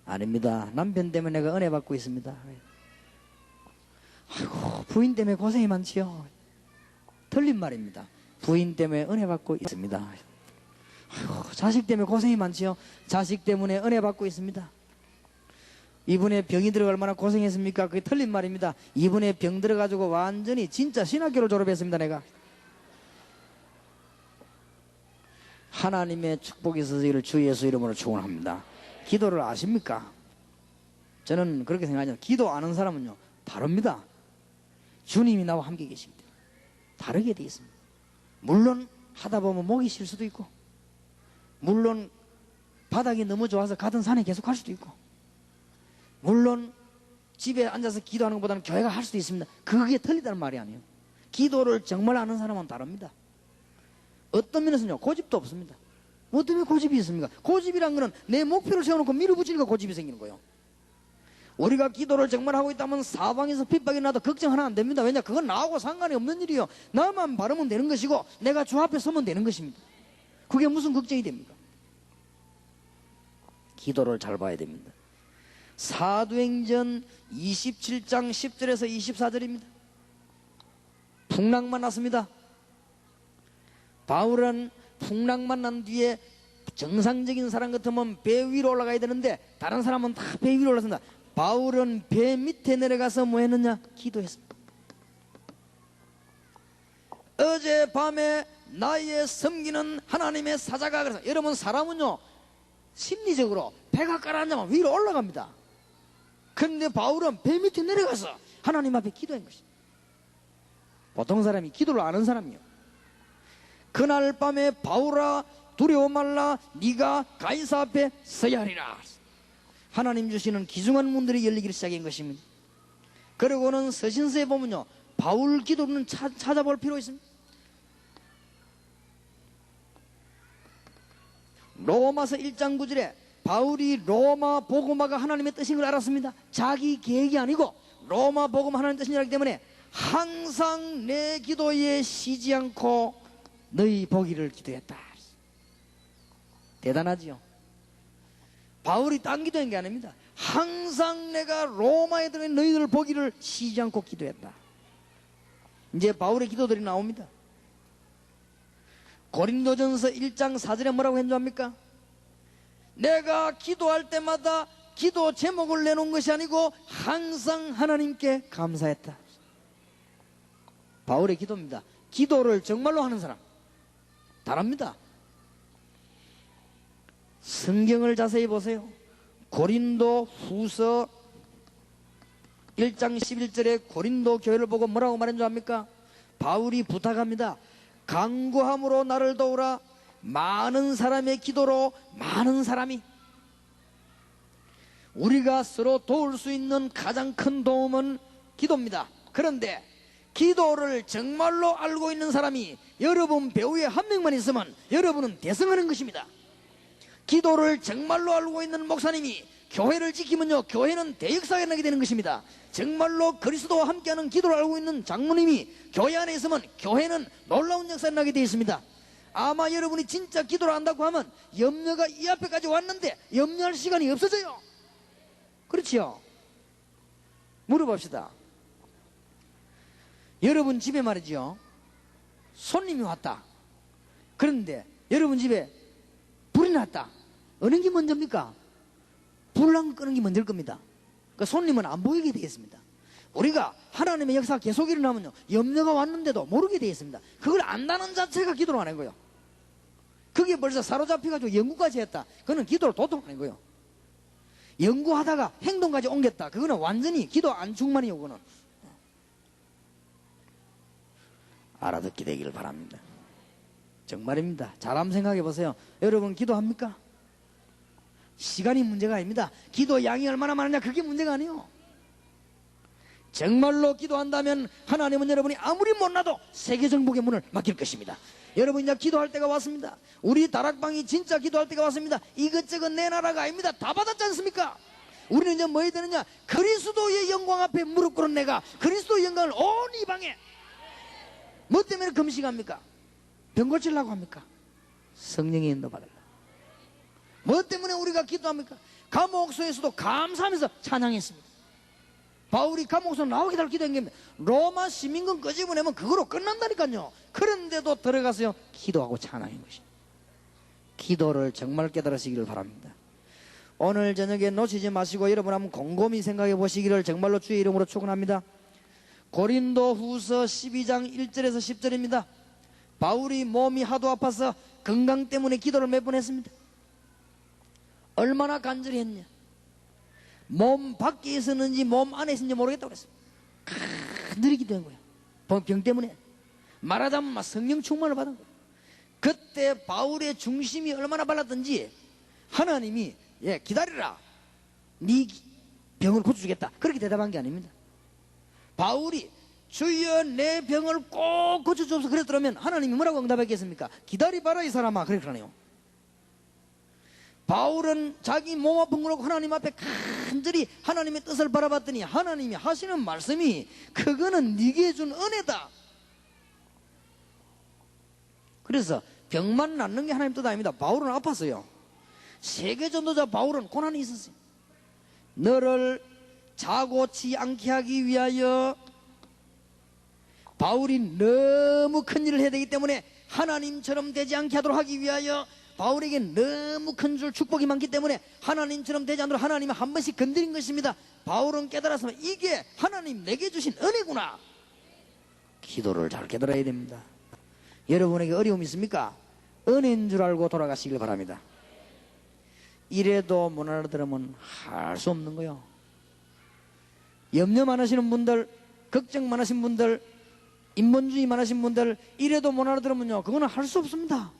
아닙니다. 남편 때문에 내가 은혜 받고 있습니다. 아이고 부인 때문에 고생이 많지요. 틀린 말입니다. 부인 때문에 은혜 받고 있습니다. 아이고 자식 때문에 고생이 많지요. 자식 때문에 은혜 받고 있습니다. 이분의 병이 들어가 얼마나 고생했습니까? 그게 틀린 말입니다. 이분의 병 들어가지고 완전히 진짜 신학교를 졸업했습니다. 내가 하나님의 축복이 있어서 이를 주 예수 이름으로 축원합니다. 기도를 아십니까? 저는 그렇게 생각하지. 기도 아는 사람은요 다릅니다. 주님이 나와 함께 계십니다. 다르게 되어 있습니다. 물론 하다 보면 목이 쉴 수도 있고, 물론 바닥이 너무 좋아서 가던 산에 계속 갈 수도 있고, 물론 집에 앉아서 기도하는 것보다는 교회가 할 수도 있습니다. 그게 틀리다는 말이 아니에요. 기도를 정말 아는 사람은 다릅니다. 어떤 면에서는요 고집도 없습니다. 뭐 때문에 고집이 있습니까? 고집이란 거는 내 목표를 세워놓고 밀어붙이니까 고집이 생기는 거예요. 우리가 기도를 정말 하고 있다면 사방에서 핍박이 나도 걱정 하나 안 됩니다. 왜냐? 그건 나하고 상관이 없는 일이요. 나만 바르면 되는 것이고 내가 주 앞에 서면 되는 것입니다. 그게 무슨 걱정이 됩니까? 기도를 잘 봐야 됩니다. 사도행전 27장 10절에서 24절입니다. 풍랑만 났습니다. 바울은 풍랑만 난 뒤에 정상적인 사람 같으면 배 위로 올라가야 되는데 다른 사람은 다 배 위로 올라선다. 바울은 배 밑에 내려가서 뭐 했느냐? 기도했습니다. 어젯밤에 나의 섬기는 하나님의 사자가, 그래서 여러분 사람은요 심리적으로 배가 가라앉으면 위로 올라갑니다. 그런데 바울은 배 밑에 내려가서 하나님 앞에 기도한 것입니다. 보통 사람이 기도를 아는 사람이요. 그날 밤에 바울아 두려워 말라 네가 가이사 앞에 서야 하리라. 하나님 주시는 귀중한 문들이 열리기를 시작한 것입니다. 그리고는 서신서에 보면요, 바울 기도는 찾아볼 필요 있습니다. 로마서 1장 9절에 바울이 로마 복음화가 하나님의 뜻인 걸 알았습니다. 자기 계획이 아니고 로마 복음 하나님의 뜻인 줄 알기 때문에 항상 내 기도에 쉬지 않고 너희 보기를 기도했다. 대단하지요. 바울이 딴 기도한 게 아닙니다. 항상 내가 로마에 들어 너희들 보기를 쉬지 않고 기도했다. 이제 바울의 기도들이 나옵니다. 고린도전서 1장 4절에 뭐라고 했는지 압니까? 내가 기도할 때마다 기도 제목을 내놓은 것이 아니고 항상 하나님께 감사했다. 바울의 기도입니다. 기도를 정말로 하는 사람 다릅니다. 성경을 자세히 보세요. 고린도 후서 1장 11절에 고린도 교회를 보고 뭐라고 말한 줄 압니까? 바울이 부탁합니다. 간구함으로 나를 도우라. 많은 사람의 기도로 많은 사람이, 우리가 서로 도울 수 있는 가장 큰 도움은 기도입니다. 그런데 기도를 정말로 알고 있는 사람이 여러분 배우에 한 명만 있으면 여러분은 대성하는 것입니다. 기도를 정말로 알고 있는 목사님이 교회를 지키면요, 교회는 대역사가 나게 되는 것입니다. 정말로 그리스도와 함께하는 기도를 알고 있는 장로님이 교회 안에 있으면 교회는 놀라운 역사가 나게 되어 있습니다. 아마 여러분이 진짜 기도를 한다고 하면 염려가 이 앞에까지 왔는데 염려할 시간이 없어져요. 그렇지요? 물어봅시다. 여러분 집에 말이죠, 손님이 왔다. 그런데 여러분 집에 불이 났다. 어느 게 먼저입니까? 불을 끄는 게 먼저일 겁니다. 그러니까 손님은 안 보이게 되겠습니다. 우리가 하나님의 역사가 계속 일어나면요, 염려가 왔는데도 모르게 되겠습니다. 그걸 안다는 자체가 기도를 안 한 거예요. 그게 벌써 사로잡혀가지고 연구까지 했다. 그거는 기도를 도통 안 한 거예요. 연구하다가 행동까지 옮겼다. 그거는 완전히 기도 안 충만이요. 그거는 알아듣게 되기를 바랍니다. 정말입니다. 잘 한번 생각해 보세요. 여러분 기도합니까? 시간이 문제가 아닙니다. 기도 양이 얼마나 많으냐 그게 문제가 아니에요. 정말로 기도한다면 하나님은 여러분이 아무리 못나도 세계 정복의 문을 막힐 것입니다. 여러분 이제 기도할 때가 왔습니다. 우리 다락방이 진짜 기도할 때가 왔습니다. 이것저것 내 나라가 아닙니다. 다 받았지 않습니까? 우리는 이제 뭐 해야 되느냐? 그리스도의 영광 앞에 무릎 꿇은 내가 그리스도의 영광을 온 이방에, 뭐 때문에 금식합니까? 병 고치려고 합니까? 성령의 인도 받으려. 뭐 때문에 우리가 기도합니까? 감옥소에서도 감사하면서 찬양했습니다. 바울이 감옥소 나오게 달 기도한 게 로마 시민권 끄집어내면 그거로 끝난다니까요. 그런데도 들어가서요 기도하고 찬양한 것입니다. 기도를 정말 깨달으시기를 바랍니다. 오늘 저녁에 놓치지 마시고 여러분 한번 곰곰이 생각해 보시기를 정말로 주의 이름으로 축원합니다. 고린도 후서 12장 1절에서 10절입니다. 바울이 몸이 하도 아파서 건강 때문에 기도를 몇 번 했습니다. 얼마나 간절히 했냐. 몸 밖에 있었는지 몸 안에 있었는지 모르겠다고 그랬습니다. 간절히 기도한 거예요. 병 때문에. 말하자면 성령 충만을 받은 거예요. 그때 바울의 중심이 얼마나 발랐던지 하나님이 기다리라, 네 병을 고쳐주겠다 그렇게 대답한 게 아닙니다. 바울이 주여 내 병을 꼭 고쳐주옵소서 그랬더라면 하나님이 뭐라고 응답했겠습니까? 기다리봐라 이 사람아 그래 그러네요. 바울은 자기 몸 아픈 걸 하나님 앞에 간절히 하나님의 뜻을 바라봤더니 하나님이 하시는 말씀이 그거는 네게 준 은혜다. 그래서 병만 낫는 게 하나님 뜻 아닙니다. 바울은 아팠어요. 세계 전도자 바울은 고난이 있었어요. 너를 자고치 않게 하기 위하여 바울이 너무 큰 일을 해야 되기 때문에 하나님처럼 되지 않게 하도록 하기 위하여 바울에게 너무 큰 줄 축복이 많기 때문에 하나님처럼 되지 않도록 하나님이 한 번씩 건드린 것입니다. 바울은 깨달았으면 이게 하나님 내게 주신 은혜구나. 기도를 잘 깨달아야 됩니다. 여러분에게 어려움이 있습니까? 은혜인 줄 알고 돌아가시길 바랍니다. 이래도 못 알아들으면 할 수 없는 거요. 염려 많으시는 분들, 걱정 많으신 분들, 인본주의 많으신 분들, 이래도 못 알아들으면요, 그거는 할 수 없습니다.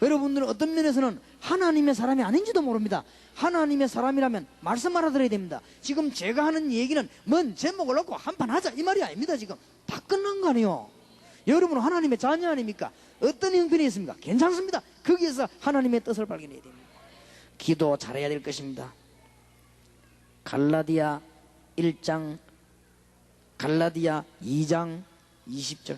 여러분들은 어떤 면에서는 하나님의 사람이 아닌지도 모릅니다. 하나님의 사람이라면 말씀 알아들어야 됩니다. 지금 제가 하는 얘기는 뭔 제목을 놓고 한판 하자 이 말이 아닙니다. 지금 다 끝난 거 아니에요. 여러분은 하나님의 자녀 아닙니까? 어떤 형편이 있습니까? 괜찮습니다. 거기에서 하나님의 뜻을 발견해야 됩니다. 기도 잘해야 될 것입니다. 갈라디아 2장 20절.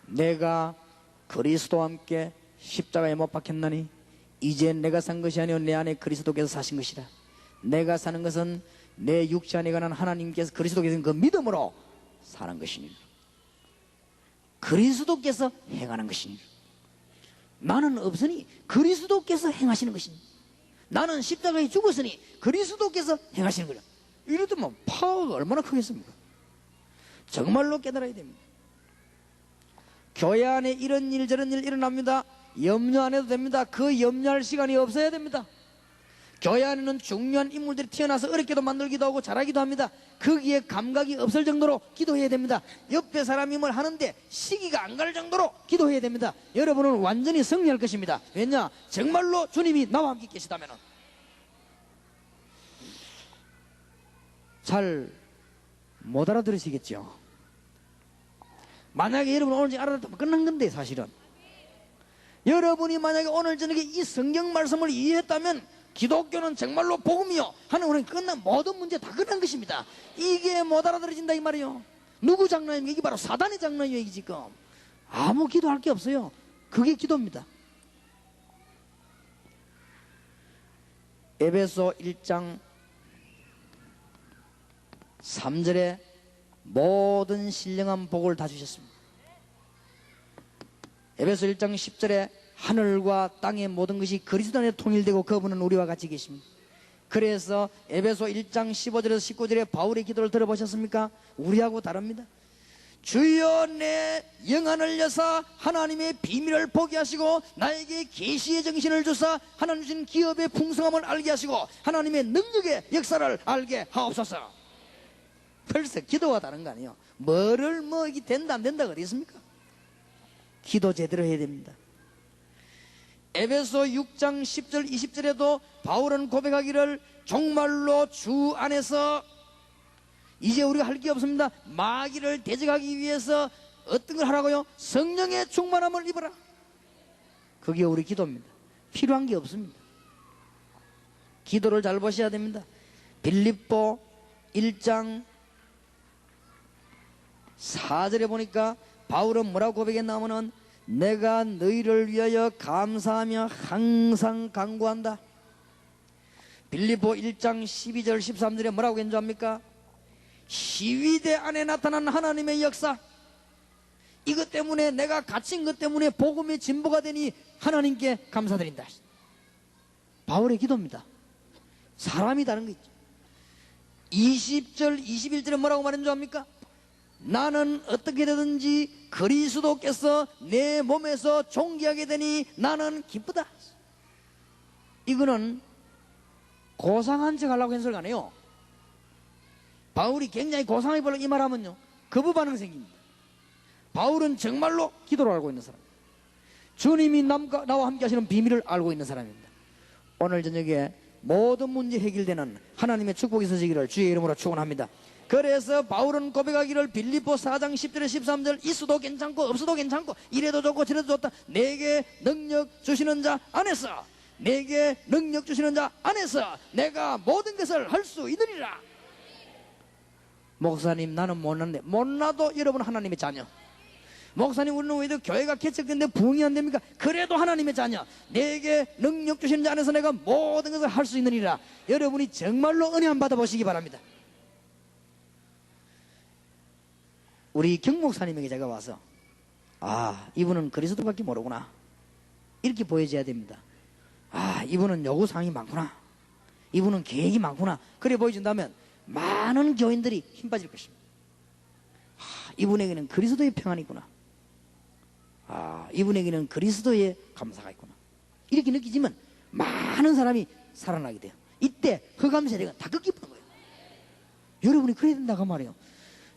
내가 그리스도와 함께 십자가에 못 박혔나니 이제 내가 산 것이 아니요 내 안에 그리스도께서 사신 것이라. 내가 사는 것은 내 육체 안에 관한 하나님께서 그리스도께서 그 믿음으로 사는 것이니 그리스도께서 행하는 것이니 나는 없으니 그리스도께서 행하시는 것이니 나는 십자가에 죽었으니 그리스도께서 행하시는 거라. 이러더만 파워가 얼마나 크겠습니까? 정말로 깨달아야 됩니다. 교회 안에 이런 일 저런 일 일어납니다. 염려 안 해도 됩니다. 그 염려할 시간이 없어야 됩니다. 교회 안에는 중요한 인물들이 태어나서 어렵게도 만들기도 하고 잘하기도 합니다. 거기에 감각이 없을 정도로 기도해야 됩니다. 옆에 사람이 뭘 하는데 시기가 안 갈 정도로 기도해야 됩니다. 여러분은 완전히 승리할 것입니다. 왜냐? 정말로 주님이 나와 함께 계시다면. 잘 못 알아들으시겠죠? 만약에 여러분 오늘 알아듣다면 끝난 건데 사실은 여러분이 만약에 오늘 저녁에 이 성경 말씀을 이해했다면 기독교는 정말로 복음이요 하는 우리는 끝난 모든 문제 다 끝난 것입니다. 이게 못 알아들어진다 이 말이요. 누구 장난입니까? 이게 바로 사단의 장난이에요. 이게 지금 아무 기도할 게 없어요. 그게 기도입니다. 에베소 1장 3절에 모든 신령한 복을 다 주셨습니다. 에베소 1장 10절에 하늘과 땅의 모든 것이 그리스도 안에 통일되고 그분은 우리와 같이 계십니다. 그래서 에베소 1장 15절에서 19절에 바울의 기도를 들어보셨습니까? 우리하고 다릅니다. 주여 내 영안을 여사 하나님의 비밀을 보게 하시고 나에게 계시의 정신을 주사 하나님 주신 기업의 풍성함을 알게 하시고 하나님의 능력의 역사를 알게 하옵소서. 벌써 기도가 다른 거 아니에요. 뭐를 뭐 이게 된다 안 된다가 어디 있습니까? 기도 제대로 해야 됩니다. 에베소 6장 10절 20절에도 바울은 고백하기를 정말로 주 안에서 이제 우리가 할 게 없습니다. 마귀를 대적하기 위해서 어떤 걸 하라고요? 성령의 충만함을 입어라. 그게 우리 기도입니다. 필요한 게 없습니다. 기도를 잘 보셔야 됩니다. 빌립보 1장 4절에 보니까 바울은 뭐라고 고백했냐면은 내가 너희를 위하여 감사하며 항상 간구한다. 빌립보 1장 12절 13절에 뭐라고 했는 줄 압니까? 시위대 안에 나타난 하나님의 역사, 이것 때문에 내가 갇힌 것 때문에 복음의 진보가 되니 하나님께 감사드린다. 바울의 기도입니다. 사람이 다른 거 있죠. 20절 21절에 뭐라고 말했는 줄 압니까? 나는 어떻게 되든지 그리스도께서 내 몸에서 존귀하게 되니 나는 기쁘다. 이거는 고상한 척 하려고 해서 아니에요. 바울이 굉장히 고상하게 보려고 이 말하면요 거부 반응 생깁니다. 바울은 정말로 기도를 알고 있는 사람, 주님이 나와 함께 하시는 비밀을 알고 있는 사람입니다. 오늘 저녁에 모든 문제 해결되는 하나님의 축복이 있으시기를 주의 이름으로 축원합니다. 그래서 바울은 고백하기를 빌립보 4장 10절에 13절 있어도 괜찮고 없어도 괜찮고 이래도 좋고 저래도 좋다. 내게 능력 주시는 자 안에서, 내게 능력 주시는 자 안에서 내가 모든 것을 할 수 있느니라. 목사님 나는 못났는데, 못나도 여러분 하나님의 자녀. 목사님 우리는 왜 교회가 개척된데 부흥이 안 됩니까? 그래도 하나님의 자녀. 내게 능력 주시는 자 안에서 내가 모든 것을 할 수 있느니라. 여러분이 정말로 은혜 한 받아보시기 바랍니다. 우리 경 목사님에게 제가 와서 이분은 그리스도밖에 모르구나 이렇게 보여줘야 됩니다. 이분은 요구사항이 많구나, 이분은 계획이 많구나, 그래 보여준다면 많은 교인들이 힘 빠질 것입니다. 이분에게는 그리스도의 평안이 있구나, 이분에게는 그리스도의 감사가 있구나, 이렇게 느끼지만 많은 사람이 살아나게 돼요. 이때 흑암 세력은 다 꺾이는 거예요. 여러분이 그래야 된다고 말이에요.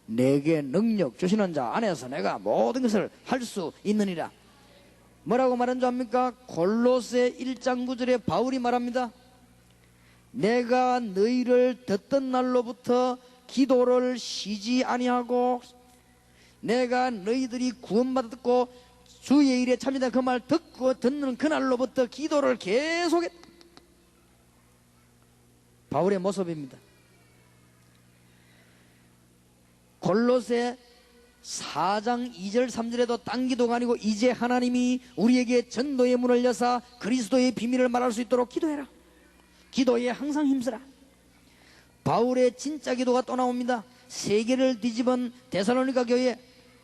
내게 능력 주시는 자 안에서 내가 모든 것을 할 수 있느니라. 뭐라고 말한 줄 압니까? 골로새 1장 9절에 바울이 말합니다. 내가 너희를 듣던 날로부터 기도를 쉬지 아니하고 내가 너희들이 구원받았고 주의 일에 참여된 그 말 듣고 듣는 그날로부터 기도를 계속했다. 바울의 모습입니다. 골로새 4장 2절 3절에도 딴 기도가 아니고 이제 하나님이 우리에게 전도의 문을 여사 그리스도의 비밀을 말할 수 있도록 기도해라. 기도에 항상 힘쓰라. 바울의 진짜 기도가 또 나옵니다. 세계를 뒤집은 데살로니가 교회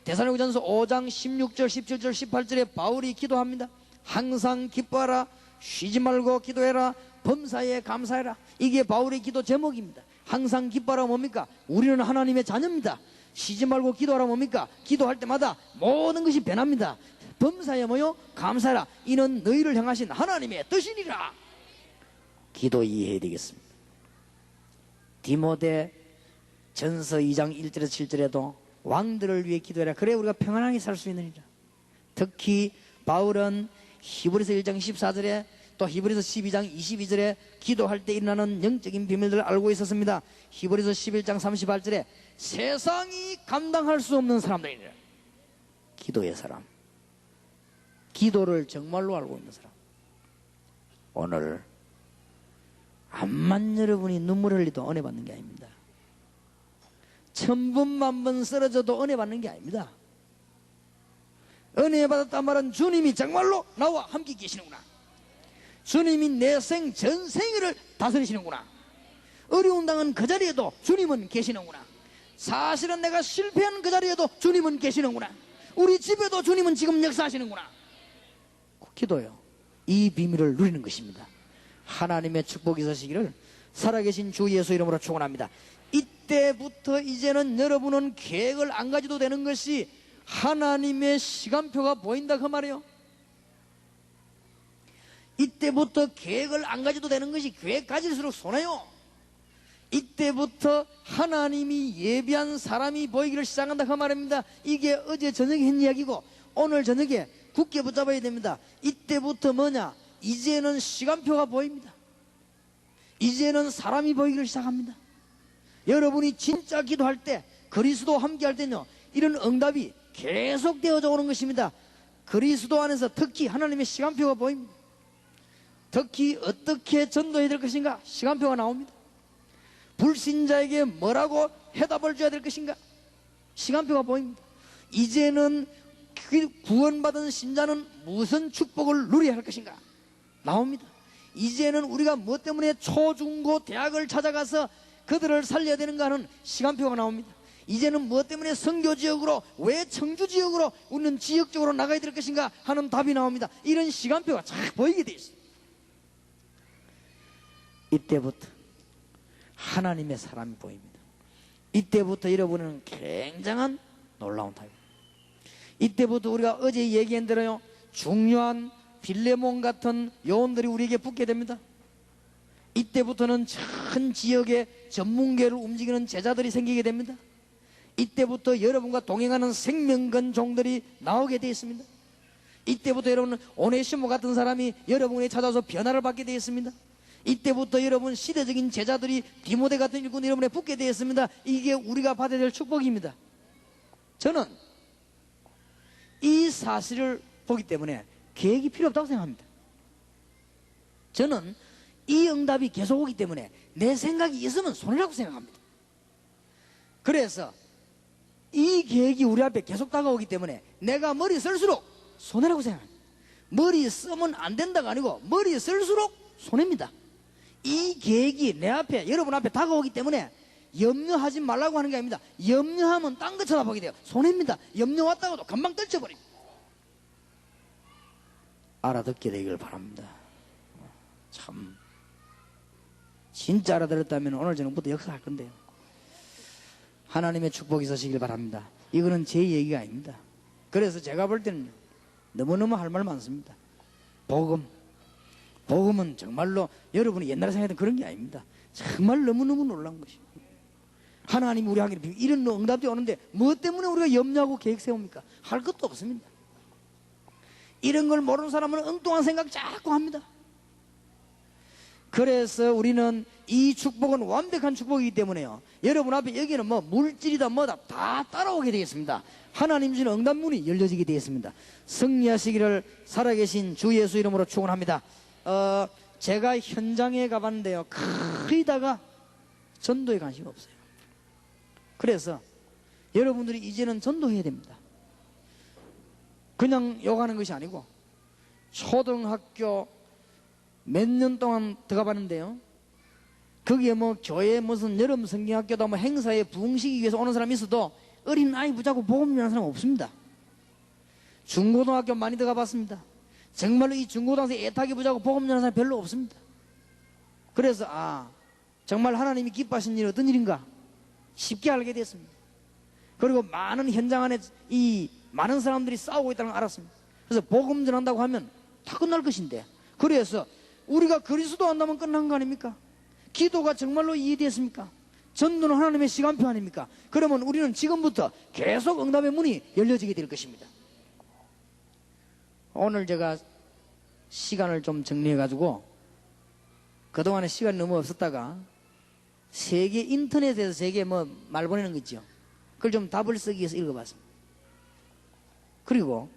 데살로니가전서 5장 16절 17절 18절에 바울이 기도합니다. 항상 기뻐하라. 쉬지 말고 기도해라. 범사에 감사해라. 이게 바울의 기도 제목입니다. 항상 기뻐하라 뭡니까? 우리는 하나님의 자녀입니다. 쉬지 말고 기도하라 뭡니까? 기도할 때마다 모든 것이 변합니다. 범사에 뭐요? 감사해라. 이는 너희를 향하신 하나님의 뜻이니라. 기도 이해해야 되겠습니다. 디모데 전서 2장 1절에서 7절에도 왕들을 위해 기도해라. 그래 우리가 평안하게 살 수 있느니라. 특히 바울은 히브리서 1장 14절에 또 히브리서 12장 22절에 기도할 때 일어나는 영적인 비밀들을 알고 있었습니다. 히브리서 11장 38절에 세상이 감당할 수 없는 사람들이니라. 기도의 사람, 기도를 정말로 알고 있는 사람. 오늘 암만 여러분이 눈물 흘리도 은혜 받는 게 아닙니다. 1000번 만번 쓰러져도 은혜 받는 게 아닙니다. 은혜 받았단 말은 주님이 정말로 나와 함께 계시는구나. 주님이 내 생 전생을 다스리시는구나. 어려운 당은 그 자리에도 주님은 계시는구나. 사실은 내가 실패한 그 자리에도 주님은 계시는구나. 우리 집에도 주님은 지금 역사하시는구나. 기도요, 이 비밀을 누리는 것입니다. 하나님의 축복이 있으시기를 살아계신 주 예수 이름으로 축원합니다. 이때부터 이제는 여러분은 계획을 안 가져도 되는 것이 하나님의 시간표가 보인다 그 말이에요. 이때부터 계획을 안 가져도 되는 것이 계획 가질수록 손해요. 이때부터 하나님이 예비한 사람이 보이기를 시작한다 그 말입니다. 이게 어제 저녁에 한 이야기고 오늘 저녁에 굳게 붙잡아야 됩니다. 이때부터 뭐냐? 이제는 시간표가 보입니다. 이제는 사람이 보이기를 시작합니다. 여러분이 진짜 기도할 때, 그리스도와 함께 할 때는요, 이런 응답이 계속 되어져 오는 것입니다. 그리스도 안에서 특히 하나님의 시간표가 보입니다. 특히 어떻게 전도해야 될 것인가? 시간표가 나옵니다. 불신자에게 뭐라고 해답을 줘야 될 것인가? 시간표가 보입니다. 이제는 구원받은 신자는 무슨 축복을 누려야 할 것인가? 나옵니다. 이제는 우리가 무엇 때문에 초중고 대학을 찾아가서 그들을 살려야 되는가 하는 시간표가 나옵니다. 이제는 무엇 때문에 선교지역으로, 왜 청주지역으로, 우리는 지역적으로 나가야 될 것인가 하는 답이 나옵니다. 이런 시간표가 쫙 보이게 되어 있습니다. 이때부터 하나님의 사람이 보입니다. 이때부터 여러분은 굉장한 놀라운 타입입니다. 이때부터 우리가 어제 얘기한 대로요, 중요한 빌레몬 같은 요원들이 우리에게 붙게 됩니다. 이때부터는 전 지역의 전문계를 움직이는 제자들이 생기게 됩니다. 이때부터 여러분과 동행하는 생명건 종들이 나오게 되어 있습니다. 이때부터 여러분은 오네시모 같은 사람이 여러분에 찾아서 변화를 받게 되어 있습니다. 이때부터 여러분 시대적인 제자들이 디모데 같은 일꾼 여러분에 붙게 되어 있습니다. 이게 우리가 받아야 될 축복입니다. 저는 이 사실을 보기 때문에 계획이 필요 없다고 생각합니다. 저는 이 응답이 계속 오기 때문에 내 생각이 있으면 손해라고 생각합니다. 그래서 이 계획이 우리 앞에 계속 다가오기 때문에 내가 머리 쓸수록 손해라고 생각합니다. 머리 쓰면 안 된다가 아니고 머리 쓸수록 손해입니다. 이 계획이 내 앞에, 여러분 앞에 다가오기 때문에 염려하지 말라고 하는 게 아닙니다. 염려하면 딴 거 쳐다보게 돼요. 손해입니다. 염려 왔다고도 금방 떨쳐버립니다. 알아듣게 되기를 바랍니다. 참 진짜 알아들었다면 오늘 저녁부터 역사할 건데요. 하나님의 축복이 있으시길 바랍니다. 이거는 제 얘기가 아닙니다. 그래서 제가 볼 때는 너무너무 할 말 많습니다. 복음 복음은 정말로 여러분이 옛날에 생각했던 그런 게 아닙니다. 정말 너무너무 놀라운 것이. 하나님이 우리에게 이런 응답이 오는데 뭐 때문에 우리가 염려하고 계획 세웁니까? 할 것도 없습니다. 이런 걸 모르는 사람은 엉뚱한 생각 자꾸 합니다. 그래서 우리는 이 축복은 완벽한 축복이기 때문에요, 여러분 앞에 여기는 뭐 물질이다 뭐다 다 따라오게 되겠습니다. 하나님 주신 응답문이 열려지게 되겠습니다. 승리하시기를 살아계신 주 예수 이름으로 축원합니다. 제가 현장에 가봤는데요, 거의 다가 전도에 관심이 없어요. 그래서 여러분들이 이제는 전도해야 됩니다. 그냥 욕하는 것이 아니고, 초등학교 몇 년 동안 들어가봤는데요, 거기에 뭐 교회 무슨 여름 성경학교다 뭐 행사에 부흥시키기 위해서 오는 사람이 있어도 어린 아이 붙잡고 복음 전하는 사람 없습니다. 중고등학교 많이 들어가봤습니다. 정말로 이 중고등학생 애타게 붙잡고 복음 전하는 사람 별로 없습니다. 그래서 정말 하나님이 기뻐하신 일이 어떤 일인가 쉽게 알게 됐습니다. 그리고 많은 현장 안에 이 많은 사람들이 싸우고 있다는 걸 알았습니다. 그래서 복음 전한다고 하면 다 끝날 것인데, 그래서 우리가 그리스도 한다면 끝난 거 아닙니까? 기도가 정말로 이해됐습니까? 전도는 하나님의 시간표 아닙니까? 그러면 우리는 지금부터 계속 응답의 문이 열려지게 될 것입니다. 오늘 제가 시간을 좀 정리해가지고, 그동안에 시간이 너무 없었다가 세계 인터넷에서 세계 뭐 말 보내는 거 있죠, 그걸 좀 답을 쓰기 위해서 읽어봤습니다. 그리고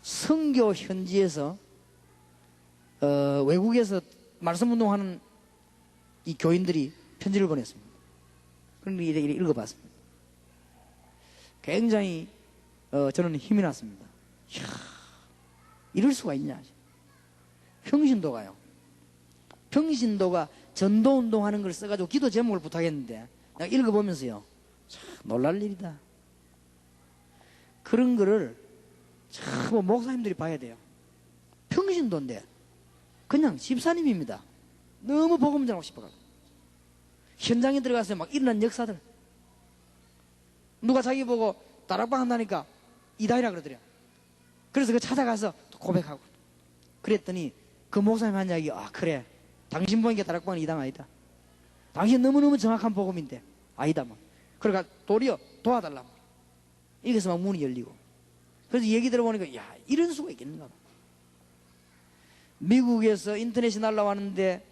선교 현지에서 외국에서 말씀운동하는 이 교인들이 편지를 보냈습니다. 그런 걸 읽어봤습니다. 굉장히 저는 힘이 났습니다. 이야, 이럴 수가 있냐. 평신도가요, 평신도가 전도운동하는 걸 써가지고 기도 제목을 부탁했는데, 내가 읽어보면서요, 참 놀랄 일이다. 그런 거를 참 목사님들이 봐야 돼요. 평신도인데 그냥 집사님입니다. 너무 복음 전하고 싶어가지고 현장에 들어가서 막 일어난 역사들, 누가 자기 보고 다락방 한다니까 이다이라 그러더래요. 그래서 그 찾아가서 고백하고, 그랬더니 그 목사님 한 이야기, 그래, 당신 보니까 다락방은 이당 아니다. 당신 너무너무 정확한 복음인데 아니다 뭐. 그러니까 도리어 도와달라. 이래서 막 문이 열리고. 그래서 얘기 들어보니까 야, 이런 수가 있겠는가 봐. 미국에서 인터넷이 날라왔는데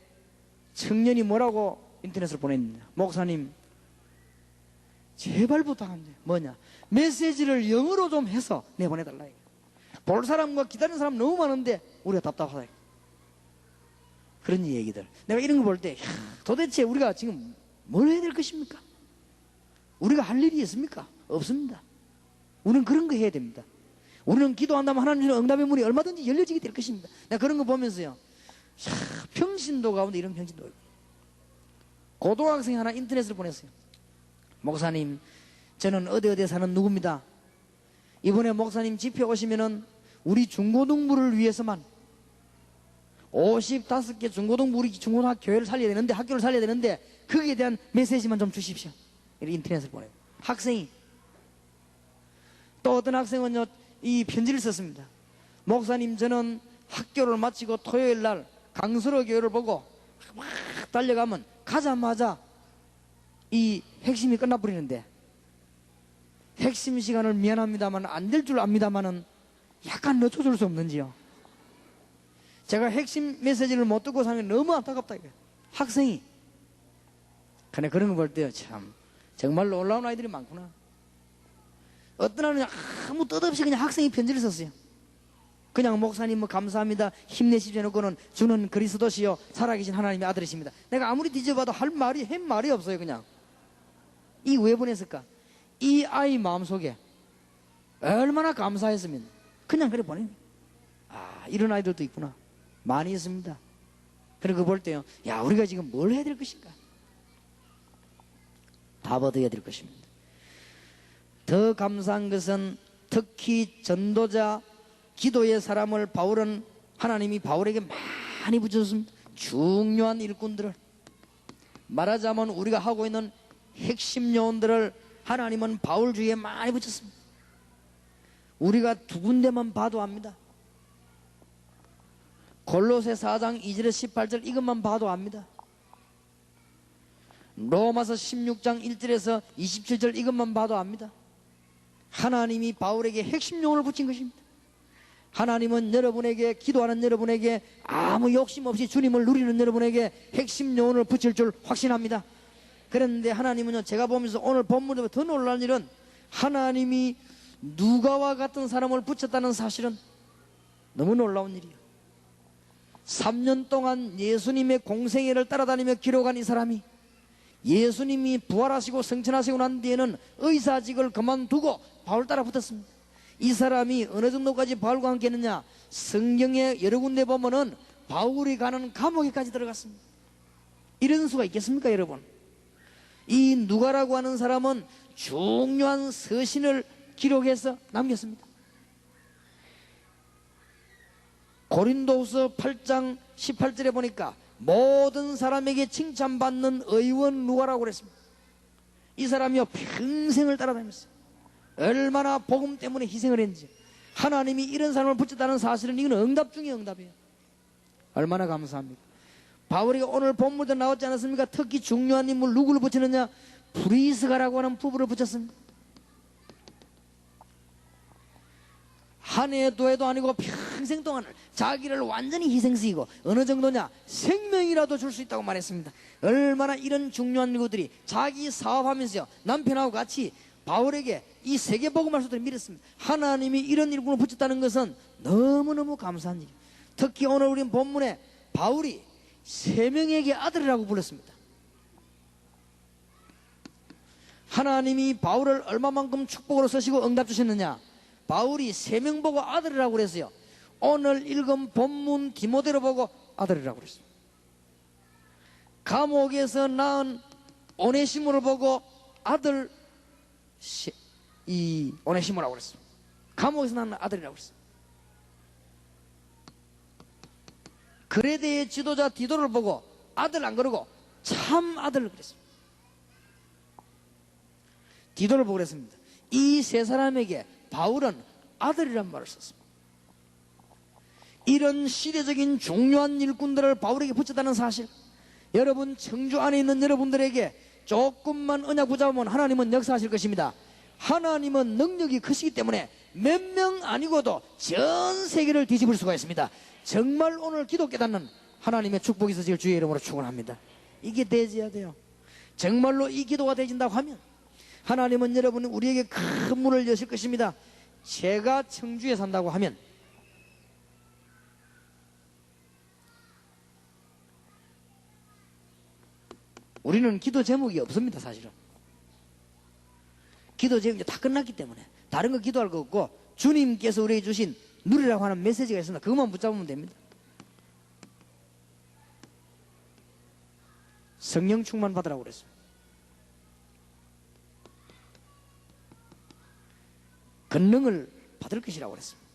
청년이 뭐라고 인터넷을 보냈느냐, 목사님 제발 부탁한대. 뭐냐, 메시지를 영어로 좀 해서 내보내달라. 볼 사람과 기다리는 사람 너무 많은데 우리가 답답하다. 그런 얘기들, 내가 이런 거 볼 때 도대체 우리가 지금 뭘 해야 될 것입니까? 우리가 할 일이 있습니까? 없습니다. 우리는 그런 거 해야 됩니다. 우리는 기도한다면 하나님 주는 응답의 문이 얼마든지 열려지게 될 것입니다. 내가 그런 거 보면서요, 평신도 가운데 이런 평신도가 있고, 고등학생 하나 인터넷을 보냈어요. 목사님, 저는 어디 사는 누구입니다. 이번에 목사님 집회 오시면은 우리 중고등부를 위해서만 55개 중고등부, 우리 중고등학교 교회를 살려야 되는데, 학교를 살려야 되는데 거기에 대한 메시지만 좀 주십시오. 이렇게 인터넷을 보내요. 학생이. 또 어떤 학생은요, 이 편지를 썼습니다. 목사님, 저는 학교를 마치고 토요일 날 강서로 교회를 보고 막 달려가면 가자마자 이 핵심이 끝나버리는데, 핵심 시간을 미안합니다만 안 될 줄 압니다만은 약간 늦춰줄 수 없는지요. 제가 핵심 메시지를 못 듣고 사는 게 너무 안타깝다 이거예요. 학생이. 근데 그런 거 볼 때요, 참 정말로 놀라운 아이들이 많구나. 어떤 아이는 아무 뜻 없이 그냥 학생이 편지를 썼어요. 그냥 목사님 뭐 감사합니다, 힘내십시오 해놓고는 주는 그리스도시요 살아계신 하나님의 아들이십니다. 내가 아무리 뒤져봐도 할 말이 없어요. 그냥 이 왜 보냈을까? 이 아이 마음속에 얼마나 감사했으면 그냥 그래 보내요. 이런 아이들도 있구나. 많이 있습니다. 그리고 볼 때요, 야, 우리가 지금 뭘 해야 될 것인가? 답 얻어야 될 것입니다. 더 감사한 것은 특히 전도자, 기도의 사람을 바울은, 하나님이 바울에게 많이 붙여줬습니다. 중요한 일꾼들을, 말하자면 우리가 하고 있는 핵심 요원들을 하나님은 바울 주위에 많이 붙였습니다. 우리가 두 군데만 봐도 압니다. 골로새 4장 2절에 18절 이것만 봐도 압니다. 로마서 16장 1절에서 27절 이것만 봐도 압니다. 하나님이 바울에게 핵심 용어를 붙인 것입니다. 하나님은 여러분에게, 기도하는 여러분에게, 아무 욕심 없이 주님을 누리는 여러분에게 핵심 용어를 붙일 줄 확신합니다. 그런데 하나님은요, 제가 보면서 오늘 본문에 더 놀라운 일은 하나님이 누가와 같은 사람을 붙였다는 사실은 너무 놀라운 일이에요. 3년 동안 예수님의 공생애를 따라다니며 기록한 이 사람이 예수님이 부활하시고 승천하시고 난 뒤에는 의사직을 그만두고 바울 따라 붙었습니다. 이 사람이 어느 정도까지 바울과 함께 했느냐, 성경에 여러 군데 보면은 바울이 가는 감옥에까지 들어갔습니다. 이런 수가 있겠습니까, 여러분? 이 누가라고 하는 사람은 중요한 서신을 기록해서 남겼습니다. 고린도후서 8장 18절에 보니까 모든 사람에게 칭찬받는 의원 누가라고 그랬습니다. 이 사람이요, 평생을 따라다녔어요. 얼마나 복음 때문에 희생을 했는지. 하나님이 이런 사람을 붙였다는 사실은 이건 응답 중에 응답이에요. 얼마나 감사합니까? 바울이 오늘 본문도 나왔지 않았습니까? 특히 중요한 인물 누구를 붙이느냐? 브리스가라고 하는 부부를 붙였습니다. 한 해도 해도 아니고 평생 동안 자기를 완전히 희생시키고, 어느 정도냐, 생명이라도 줄 수 있다고 말했습니다. 얼마나 이런 중요한 누구들이 자기 사업하면서 남편하고 같이 바울에게 이 세계복음 말씀들을 믿었습니다. 하나님이 이런 일꾼을 붙였다는 것은 너무너무 감사한 일이에요. 특히 오늘 우리는 본문에 바울이 3명에게 아들이라고 불렀습니다. 하나님이 바울을 얼마만큼 축복으로 쓰시고 응답 주셨느냐? 바울이 3명 보고 아들이라고 그랬어요. 오늘 읽은 본문 디모데로 보고 아들이라고 그랬어요. 감옥에서 낳은 오네시모를 보고 아들, 이 오네시모라고 그랬어요. 감옥에서 낳은 아들이라고 그랬어요. 그레데의 지도자 디도를 보고 아들 안 그러고 참 아들을 그랬어요. 디도를 보고 그랬습니다. 이 3사람에게 바울은 아들이란 말을 썼습니다. 이런 시대적인 중요한 일꾼들을 바울에게 붙였다는 사실, 여러분 청주 안에 있는 여러분들에게 조금만 언약 붙잡으면 하나님은 역사하실 것입니다. 하나님은 능력이 크시기 때문에 몇 명 아니고도 전 세계를 뒤집을 수가 있습니다. 정말 오늘 기도 깨닫는 하나님의 축복이 있으실 주의 이름으로 축원합니다. 이게 되어야 돼요. 정말로 이 기도가 되어진다고 하면 하나님은 여러분 우리에게 큰 문을 여실 것입니다. 제가 청주에 산다고 하면 우리는 기도 제목이 없습니다. 사실은 기도 제목이 다 끝났기 때문에 다른 거 기도할 거 없고, 주님께서 우리에게 주신 누리라고 하는 메시지가 있습니다. 그것만 붙잡으면 됩니다. 성령 충만 받으라고 그랬어요. 권능을 받을 것이라고 그랬습니다.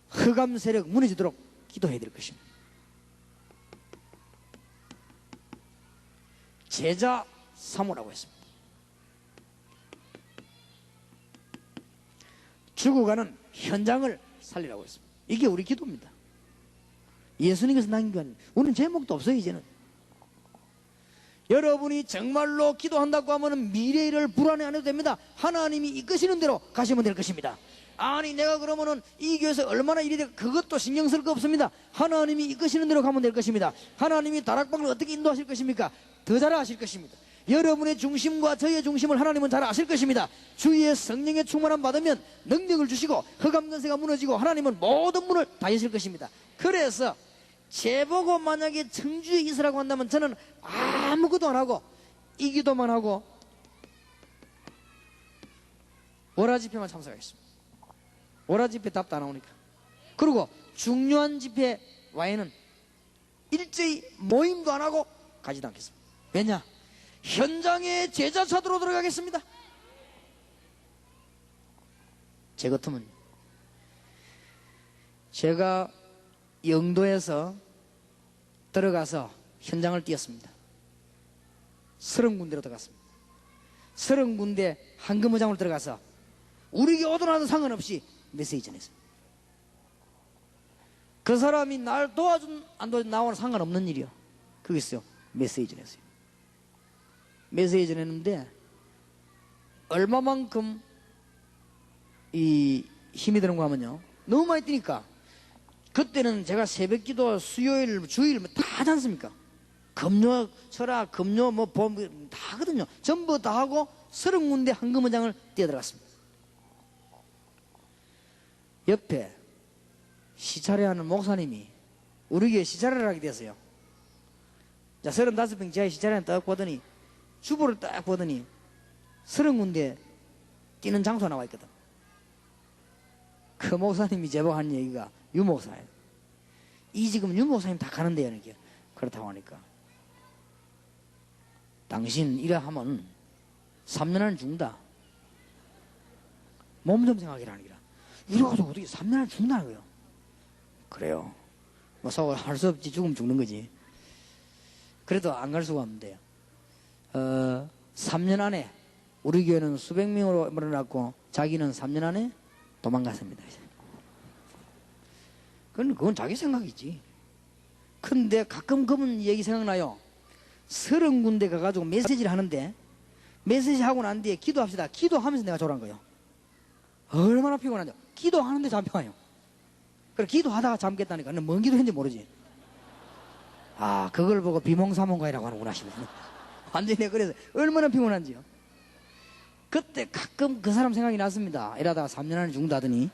흑암 세력 무너지도록 기도해야 될 것입니다. 제자 사모라고 했습니다. 죽어가는 현장을 살리라고 했습니다. 이게 우리 기도입니다. 예수님께서 남긴 거 아닙니다. 우리는 제목도 없어요. 이제는 여러분이 정말로 기도한다고 하면 미래를 불안해 안 해도 됩니다. 하나님이 이끄시는 대로 가시면 될 것입니다. 아니 내가 그러면은 이 교회에서 얼마나 일이 돼, 그것도 신경 쓸 거 없습니다. 하나님이 이끄시는 대로 가면 될 것입니다. 하나님이 다락방을 어떻게 인도하실 것입니까? 더 잘 아실 것입니다. 여러분의 중심과 저의 중심을 하나님은 잘 아실 것입니다. 주의 성령의 충만함 받으면 능력을 주시고 흑암 권세가 무너지고 하나님은 모든 문을 다 여실 것입니다. 그래서 제보고 만약에 청주에 있으라고 한다면 저는 아무것도 안 하고 이 기도만 하고 월화 집회만 참석하겠습니다. 월화 집회 답도 안 나오니까. 그리고 중요한 집회 와에는 일제히 모임도 안 하고 가지도 않겠습니다. 왜냐? 현장에 제자 찾으러 들어가겠습니다. 제 같으면 제가 영도에서 들어가서 현장을 뛰었습니다. 30군데로 들어갔습니다. 30군데 한금의장으로 들어가서 우리에게 오든 하든 상관없이 메시지 전했습니다. 그 사람이 날 도와준 안 도와준 나와는 상관없는 일이요. 그게 있어요. 메시지 전했어요. 메시지 전했는데 얼마만큼 이 힘이 드는가 하면요, 너무 많이 뛰니까 그때는 제가 새벽기도 수요일 주일 다 하지 않습니까? 금요 철학 금요 봄 다 하거든요. 전부 다 하고 30군데 한금원장을 뛰어들어갔습니다. 옆에 시찰회하는 목사님이 우리 교회 시찰회를 하게 됐어요. 자, 35평 지하에 시찰회를 딱 보더니 주보를 딱 보더니 30군데 뛰는 장소가 나와 있거든. 그 목사님이 제보한 얘기가 유 목사예요. 이 지금 유 목사님 다 가는데요. 이렇게. 그렇다고 하니까 당신 이래 하면 3년 안에 죽는다. 몸 좀 생각이라는 기라. 이래가지고 어떻게 3년 안에 죽는다는 거예요. 그래요. 뭐 사고 할 수 없지. 죽으면 죽는 거지. 그래도 안 갈 수가 없는데요. 3년 안에 우리 교회는 수백 명으로 물어놨고 자기는 3년 안에 도망갔습니다. 그건 자기 생각이지. 근데 가끔 그분 얘기 생각나요. 30군데 가가지고 메시지를 하는데 메시지 하고 난 뒤에 기도합시다. 기도하면서 내가 졸은 거예요. 얼마나 피곤한지. 기도하는데 잠겨와요. 그래 기도하다가 잠겠다니까. 뭔 기도했는지 모르지. 아, 그걸 보고 비몽사몽가이라고 하는구나 싶어요. 완전히 그래서 얼마나 피곤한지요. 그때 가끔 그 사람 생각이 났습니다. 이러다가 3년 안에 죽는다더니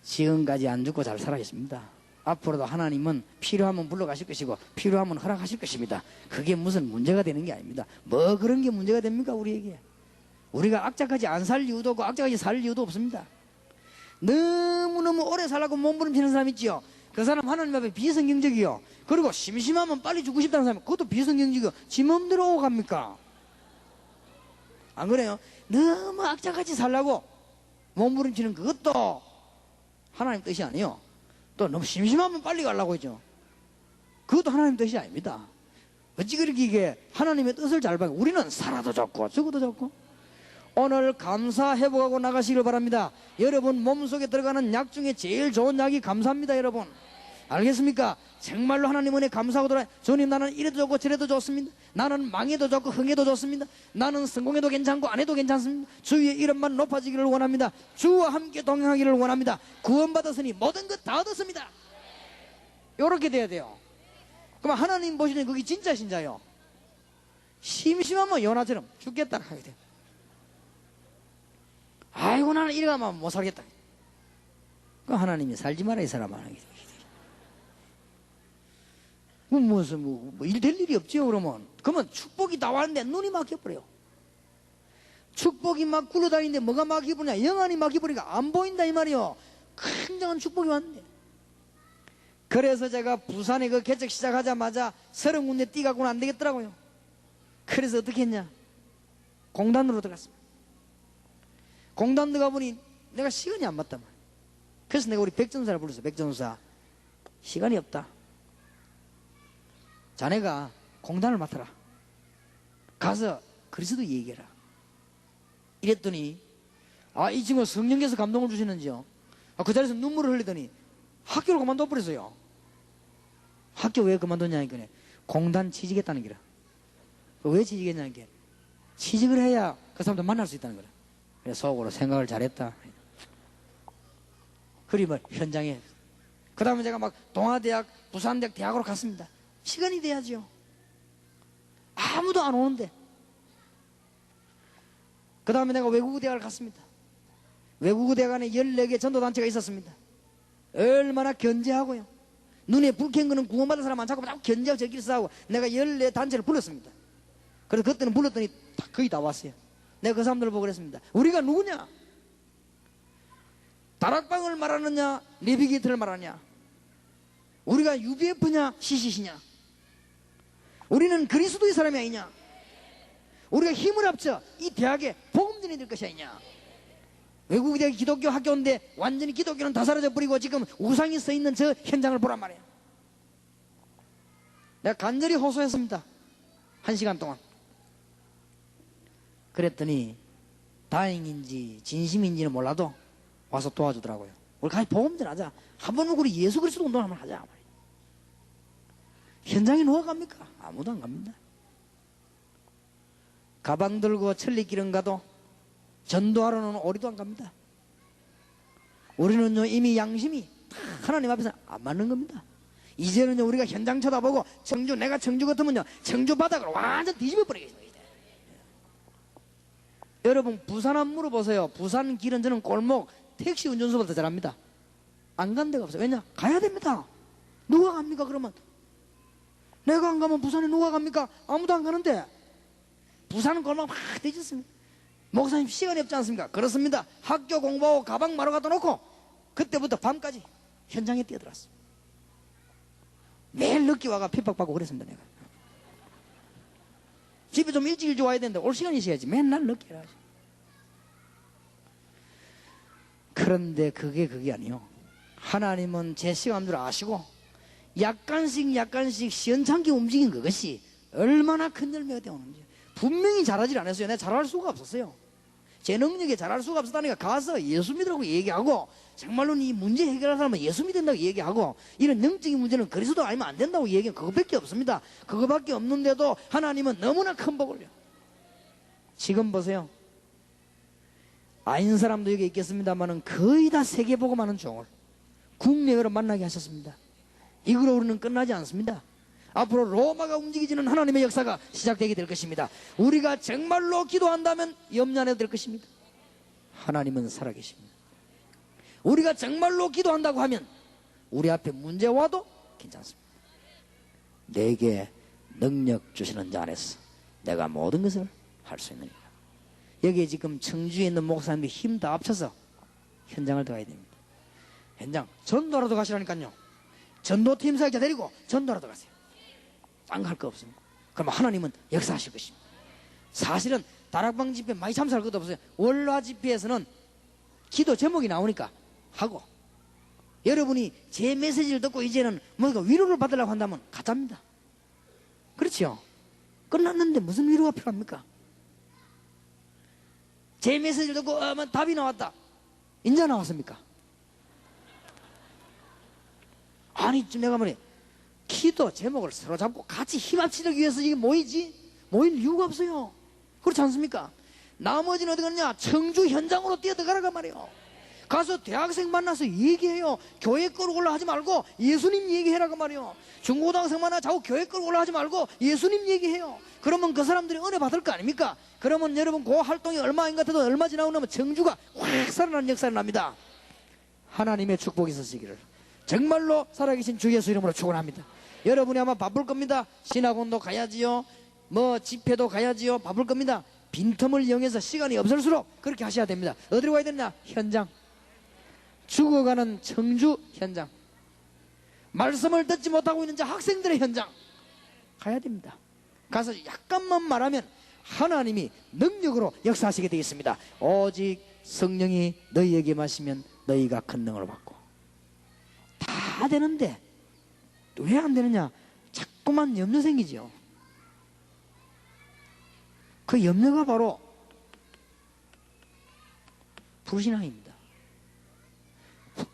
지금까지 안 죽고 잘 살아있습니다. 앞으로도 하나님은 필요하면 불러가실 것이고 필요하면 허락하실 것입니다. 그게 무슨 문제가 되는 게 아닙니다. 뭐 그런 게 문제가 됩니까 우리에게. 우리가 악착같이 안 살 이유도 없고 악착같이 살 이유도 없습니다. 너무너무 오래 살라고 몸부림치는 사람 있지요. 그 사람 하나님 앞에 비성경적이요. 그리고 심심하면 빨리 죽고 싶다는 사람 그것도 비성경적이요. 지 맘대로 오고 갑니까? 안 그래요? 너무 악착같이 살라고 몸부림치는 그것도 하나님 뜻이 아니에요. 또 너무 심심하면 빨리 가려고 하죠. 그것도 하나님 뜻이 아닙니다. 어찌 그렇게 이게 하나님의 뜻을 잘 봐요. 우리는 살아도 좋고 죽어도 좋고. 오늘 감사 회복하고 나가시길 바랍니다. 여러분 몸속에 들어가는 약 중에 제일 좋은 약이 감사합니다. 여러분 알겠습니까? 정말로 하나님 은혜 감사하고 돌아요. 주님 나는 이래도 좋고 저래도 좋습니다. 나는 망해도 좋고 흥해도 좋습니다. 나는 성공해도 괜찮고 안 해도 괜찮습니다. 주의 이름만 높아지기를 원합니다. 주와 함께 동행하기를 원합니다. 구원받았으니 모든 것 다 얻었습니다. 이렇게 돼야 돼요. 그럼 하나님 보시는 그게 진짜 신자요. 심심하면 요나처럼 죽겠다 하게 돼요. 아이고 나는 이래가면 못 살겠다. 그럼 하나님이 살지 마라 이 사람아 하게 돼요. 무슨 일 될 일이 없지요. 그러면 축복이 다 왔는데 눈이 막혀버려요. 축복이 막 굴러다니는데 뭐가 막혀버리냐, 영안이 막혀버리니까 안 보인다 이 말이요. 굉장한 축복이 왔는데. 그래서 제가 부산에 그 개척 시작하자마자 30군데 뛰가고는 안 되겠더라고요. 그래서 어떻게 했냐, 공단으로 들어갔습니다. 공단 들어가 보니 내가 시간이 안 맞단 말이야. 그래서 내가 우리 백전사를 불렀어. 백전사 시간이 없다. 자네가 공단을 맡아라. 가서 그리스도 얘기해라. 이랬더니 이 친구가 성령께서 감동을 주시는지요. 그 자리에서 눈물을 흘리더니 학교를 그만둬 버렸어요. 학교 왜 그만뒀냐니까 공단 취직했다는 거라. 왜 취직했냐니까 취직을 해야 그 사람들 만날 수 있다는 거라. 그래서 속으로 생각을 잘했다. 그리고 현장에 그 다음에 제가 막 동아대학 부산대학 대학으로 갔습니다. 시간이 돼야지요. 아무도 안 오는데. 그 다음에 내가 외국어대학을 갔습니다. 외국어대학 안에 14개 전도단체가 있었습니다. 얼마나 견제하고요. 눈에 불 켠 거는 구원받은 사람 안 찾고 자꾸 견제하고 저끼리 싸우고 내가 14단체를 불렀습니다. 그래서 그때는 불렀더니 거의 다 왔어요. 내가 그 사람들을 보고 그랬습니다. 우리가 누구냐? 다락방을 말하느냐 내비게이터를 말하냐? 우리가 UBF냐 CCC냐? 우리는 그리스도의 사람이 아니냐? 우리가 힘을 합쳐 이 대학에 복음 전이 될 것이 아니냐? 외국 대학 기독교 학교인데 완전히 기독교는 다 사라져 버리고 지금 우상이 서 있는 저 현장을 보란 말이에요. 내가 간절히 호소했습니다. 1시간 동안. 그랬더니 다행인지 진심인지는 몰라도 와서 도와주더라고요. 우리 같이 복음전 하자. 한 번은 우리 예수 그리스도 운동 한번 하자. 현장에 누가 갑니까? 아무도 안 갑니다. 가방 들고 천리길은 가도 전도하러는 오리도 안 갑니다. 우리는요 이미 양심이 하나님 앞에서 안 맞는 겁니다. 이제는요 우리가 현장 쳐다보고 청주, 내가 청주 같으면요 청주 바닥을 완전 뒤집어 버리겠습니다. 여러분 부산 한번 물어보세요. 부산 길은 저는 골목 택시 운전수보다 잘합니다. 안 간 데가 없어요. 왜냐? 가야 됩니다. 누가 갑니까 그러면? 내가 안 가면 부산에 누가 갑니까? 아무도 안 가는데 부산은 골목 막 뒤졌습니다. 목사님 시간이 없지 않습니까? 그렇습니다. 학교 공부하고 가방 마루 갖다 놓고 그때부터 밤까지 현장에 뛰어들었어. 매일 늦게 와가 핍박받고 그랬습니다. 내가 집에 좀 일찍 와야 되는데 올 시간이 있어야지 맨날 늦게 해야지. 그런데 그게 아니요. 하나님은 제 시간들을 아시고 약간씩 시원찮게 움직인 그것이 얼마나 큰 열매가 되었는지 분명히 잘하지 않았어요. 내가 잘할 수가 없었어요. 제 능력에 잘할 수가 없었다니까 가서 예수 믿으라고 얘기하고 정말로 이 문제 해결할 사람은 예수 믿는다고 얘기하고 이런 영적인 문제는 그리스도 아니면 안 된다고 얘기하면 그것밖에 없습니다. 그거밖에 없는데도 하나님은 너무나 큰 복을 줘요. 지금 보세요. 아닌 사람도 여기 있겠습니다만은 거의 다 세계복음하는 종을 국내외로 만나게 하셨습니다. 이걸로 우리는 끝나지 않습니다. 앞으로 로마가 움직이지는 하나님의 역사가 시작되게 될 것입니다. 우리가 정말로 기도한다면 염려 안 해도 될 것입니다. 하나님은 살아계십니다. 우리가 정말로 기도한다고 하면 우리 앞에 문제 와도 괜찮습니다. 내게 능력 주시는 자 안에서 내가 모든 것을 할 수 있느니라. 여기에 지금 청주에 있는 목사님들이 힘 다 합쳐서 현장을 들어가야 됩니다. 현장 전도하러 가시라니까요. 전도팀 사역자 데리고 전도하러 가세요. 딴 거 할 거 없습니다. 그러면 하나님은 역사하실 것입니다. 사실은 다락방 집회 많이 참석할 것도 없어요. 월화 집회에서는 기도 제목이 나오니까 하고 여러분이 제 메시지를 듣고 이제는 뭔가 위로를 받으려고 한다면 가짜입니다. 그렇죠? 끝났는데 무슨 위로가 필요합니까? 제 메시지를 듣고 답이 나왔다. 인자 나왔습니까? 아니 내가 말해 기도 제목을 서로 잡고 같이 힘합치기 위해서 이게 모이지 모일 이유가 없어요. 그렇지 않습니까? 나머지는 어디 갔냐? 청주 현장으로 뛰어들어가라고 말이에요. 가서 대학생 만나서 얘기해요. 교회 끌고 올라가지 말고 예수님 얘기해라고 말이에요. 중고등학생 만나 자꾸 교회 끌고 올라가지 말고 예수님 얘기해요. 그러면 그 사람들이 은혜 받을 거 아닙니까? 그러면 여러분 그 활동이 얼마인 것 같아도 얼마 지나고 나면 청주가 확 살아나는 역사를 납니다. 하나님의 축복이 있으시기를 정말로 살아계신 주 예수 이름으로 축원합니다. 여러분이 아마 바쁠 겁니다. 신학원도 가야지요. 뭐 집회도 가야지요. 바쁠 겁니다. 빈틈을 이용해서 시간이 없을수록 그렇게 하셔야 됩니다. 어디로 가야 되냐? 현장. 죽어가는 청주 현장. 말씀을 듣지 못하고 있는 자 학생들의 현장 가야 됩니다. 가서 약간만 말하면 하나님이 능력으로 역사하시게 되겠습니다. 오직 성령이 너희에게 마시면 너희가 큰 능을 받고. 다 되는데 왜 안 되느냐? 자꾸만 염려 생기죠. 그 염려가 바로 불신앙입니다.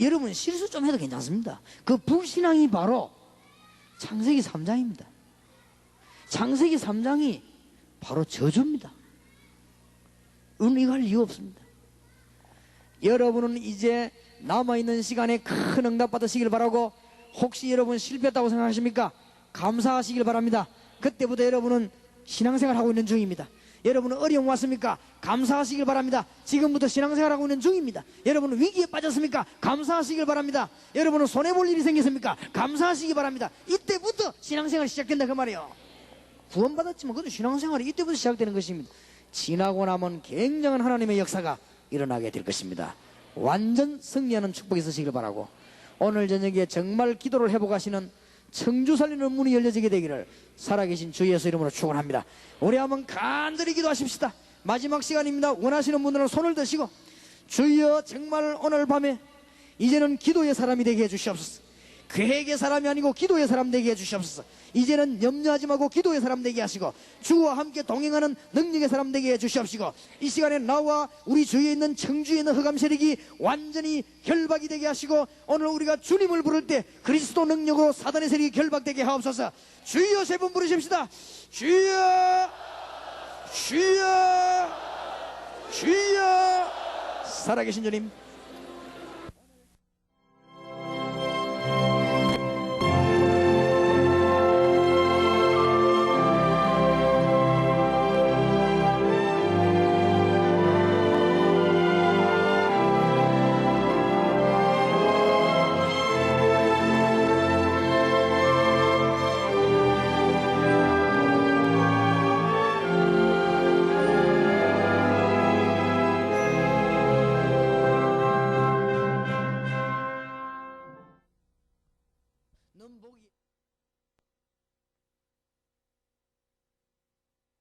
여러분 실수 좀 해도 괜찮습니다. 그 불신앙이 바로 창세기 3장입니다. 창세기 3장이 바로 저주입니다. 이거 할 이유 없습니다. 여러분은 이제 남아있는 시간에 큰 응답 받으시길 바라고, 혹시 여러분 실패했다고 생각하십니까? 감사하시길 바랍니다. 그때부터 여러분은 신앙생활 하고 있는 중입니다. 여러분은 어려움 왔습니까? 감사하시길 바랍니다. 지금부터 신앙생활 하고 있는 중입니다. 여러분은 위기에 빠졌습니까? 감사하시길 바랍니다. 여러분은 손해볼 일이 생겼습니까? 감사하시기 바랍니다. 이때부터 신앙생활이 시작된다 그 말이에요. 구원받았지만 그것도 신앙생활이 이때부터 시작되는 것입니다. 지나고 나면 굉장한 하나님의 역사가 일어나게 될 것입니다. 완전 승리하는 축복이 있으시길 바라고, 오늘 저녁에 정말 기도를 회복하시는 청주 살리는 문이 열려지게 되기를 살아계신 주 예수 이름으로 축원합니다. 우리 한번 간절히 기도하십시다. 마지막 시간입니다. 원하시는 분들은 손을 드시고, 주여 정말 오늘 밤에 이제는 기도의 사람이 되게 해주시옵소서. 계획의 사람이 아니고 기도의 사람 되게 해주시옵소서. 이제는 염려하지 말고 기도의 사람 되게 하시고 주와 함께 동행하는 능력의 사람 되게 해주시옵시고 이 시간에 나와 우리 주위에 있는 청주에 있는 흑암 세력이 완전히 결박이 되게 하시고 오늘 우리가 주님을 부를 때 그리스도 능력으로 사단의 세력이 결박되게 하옵소서. 주여 세 번 부르십시다. 주여 주여 주여. 살아계신 주님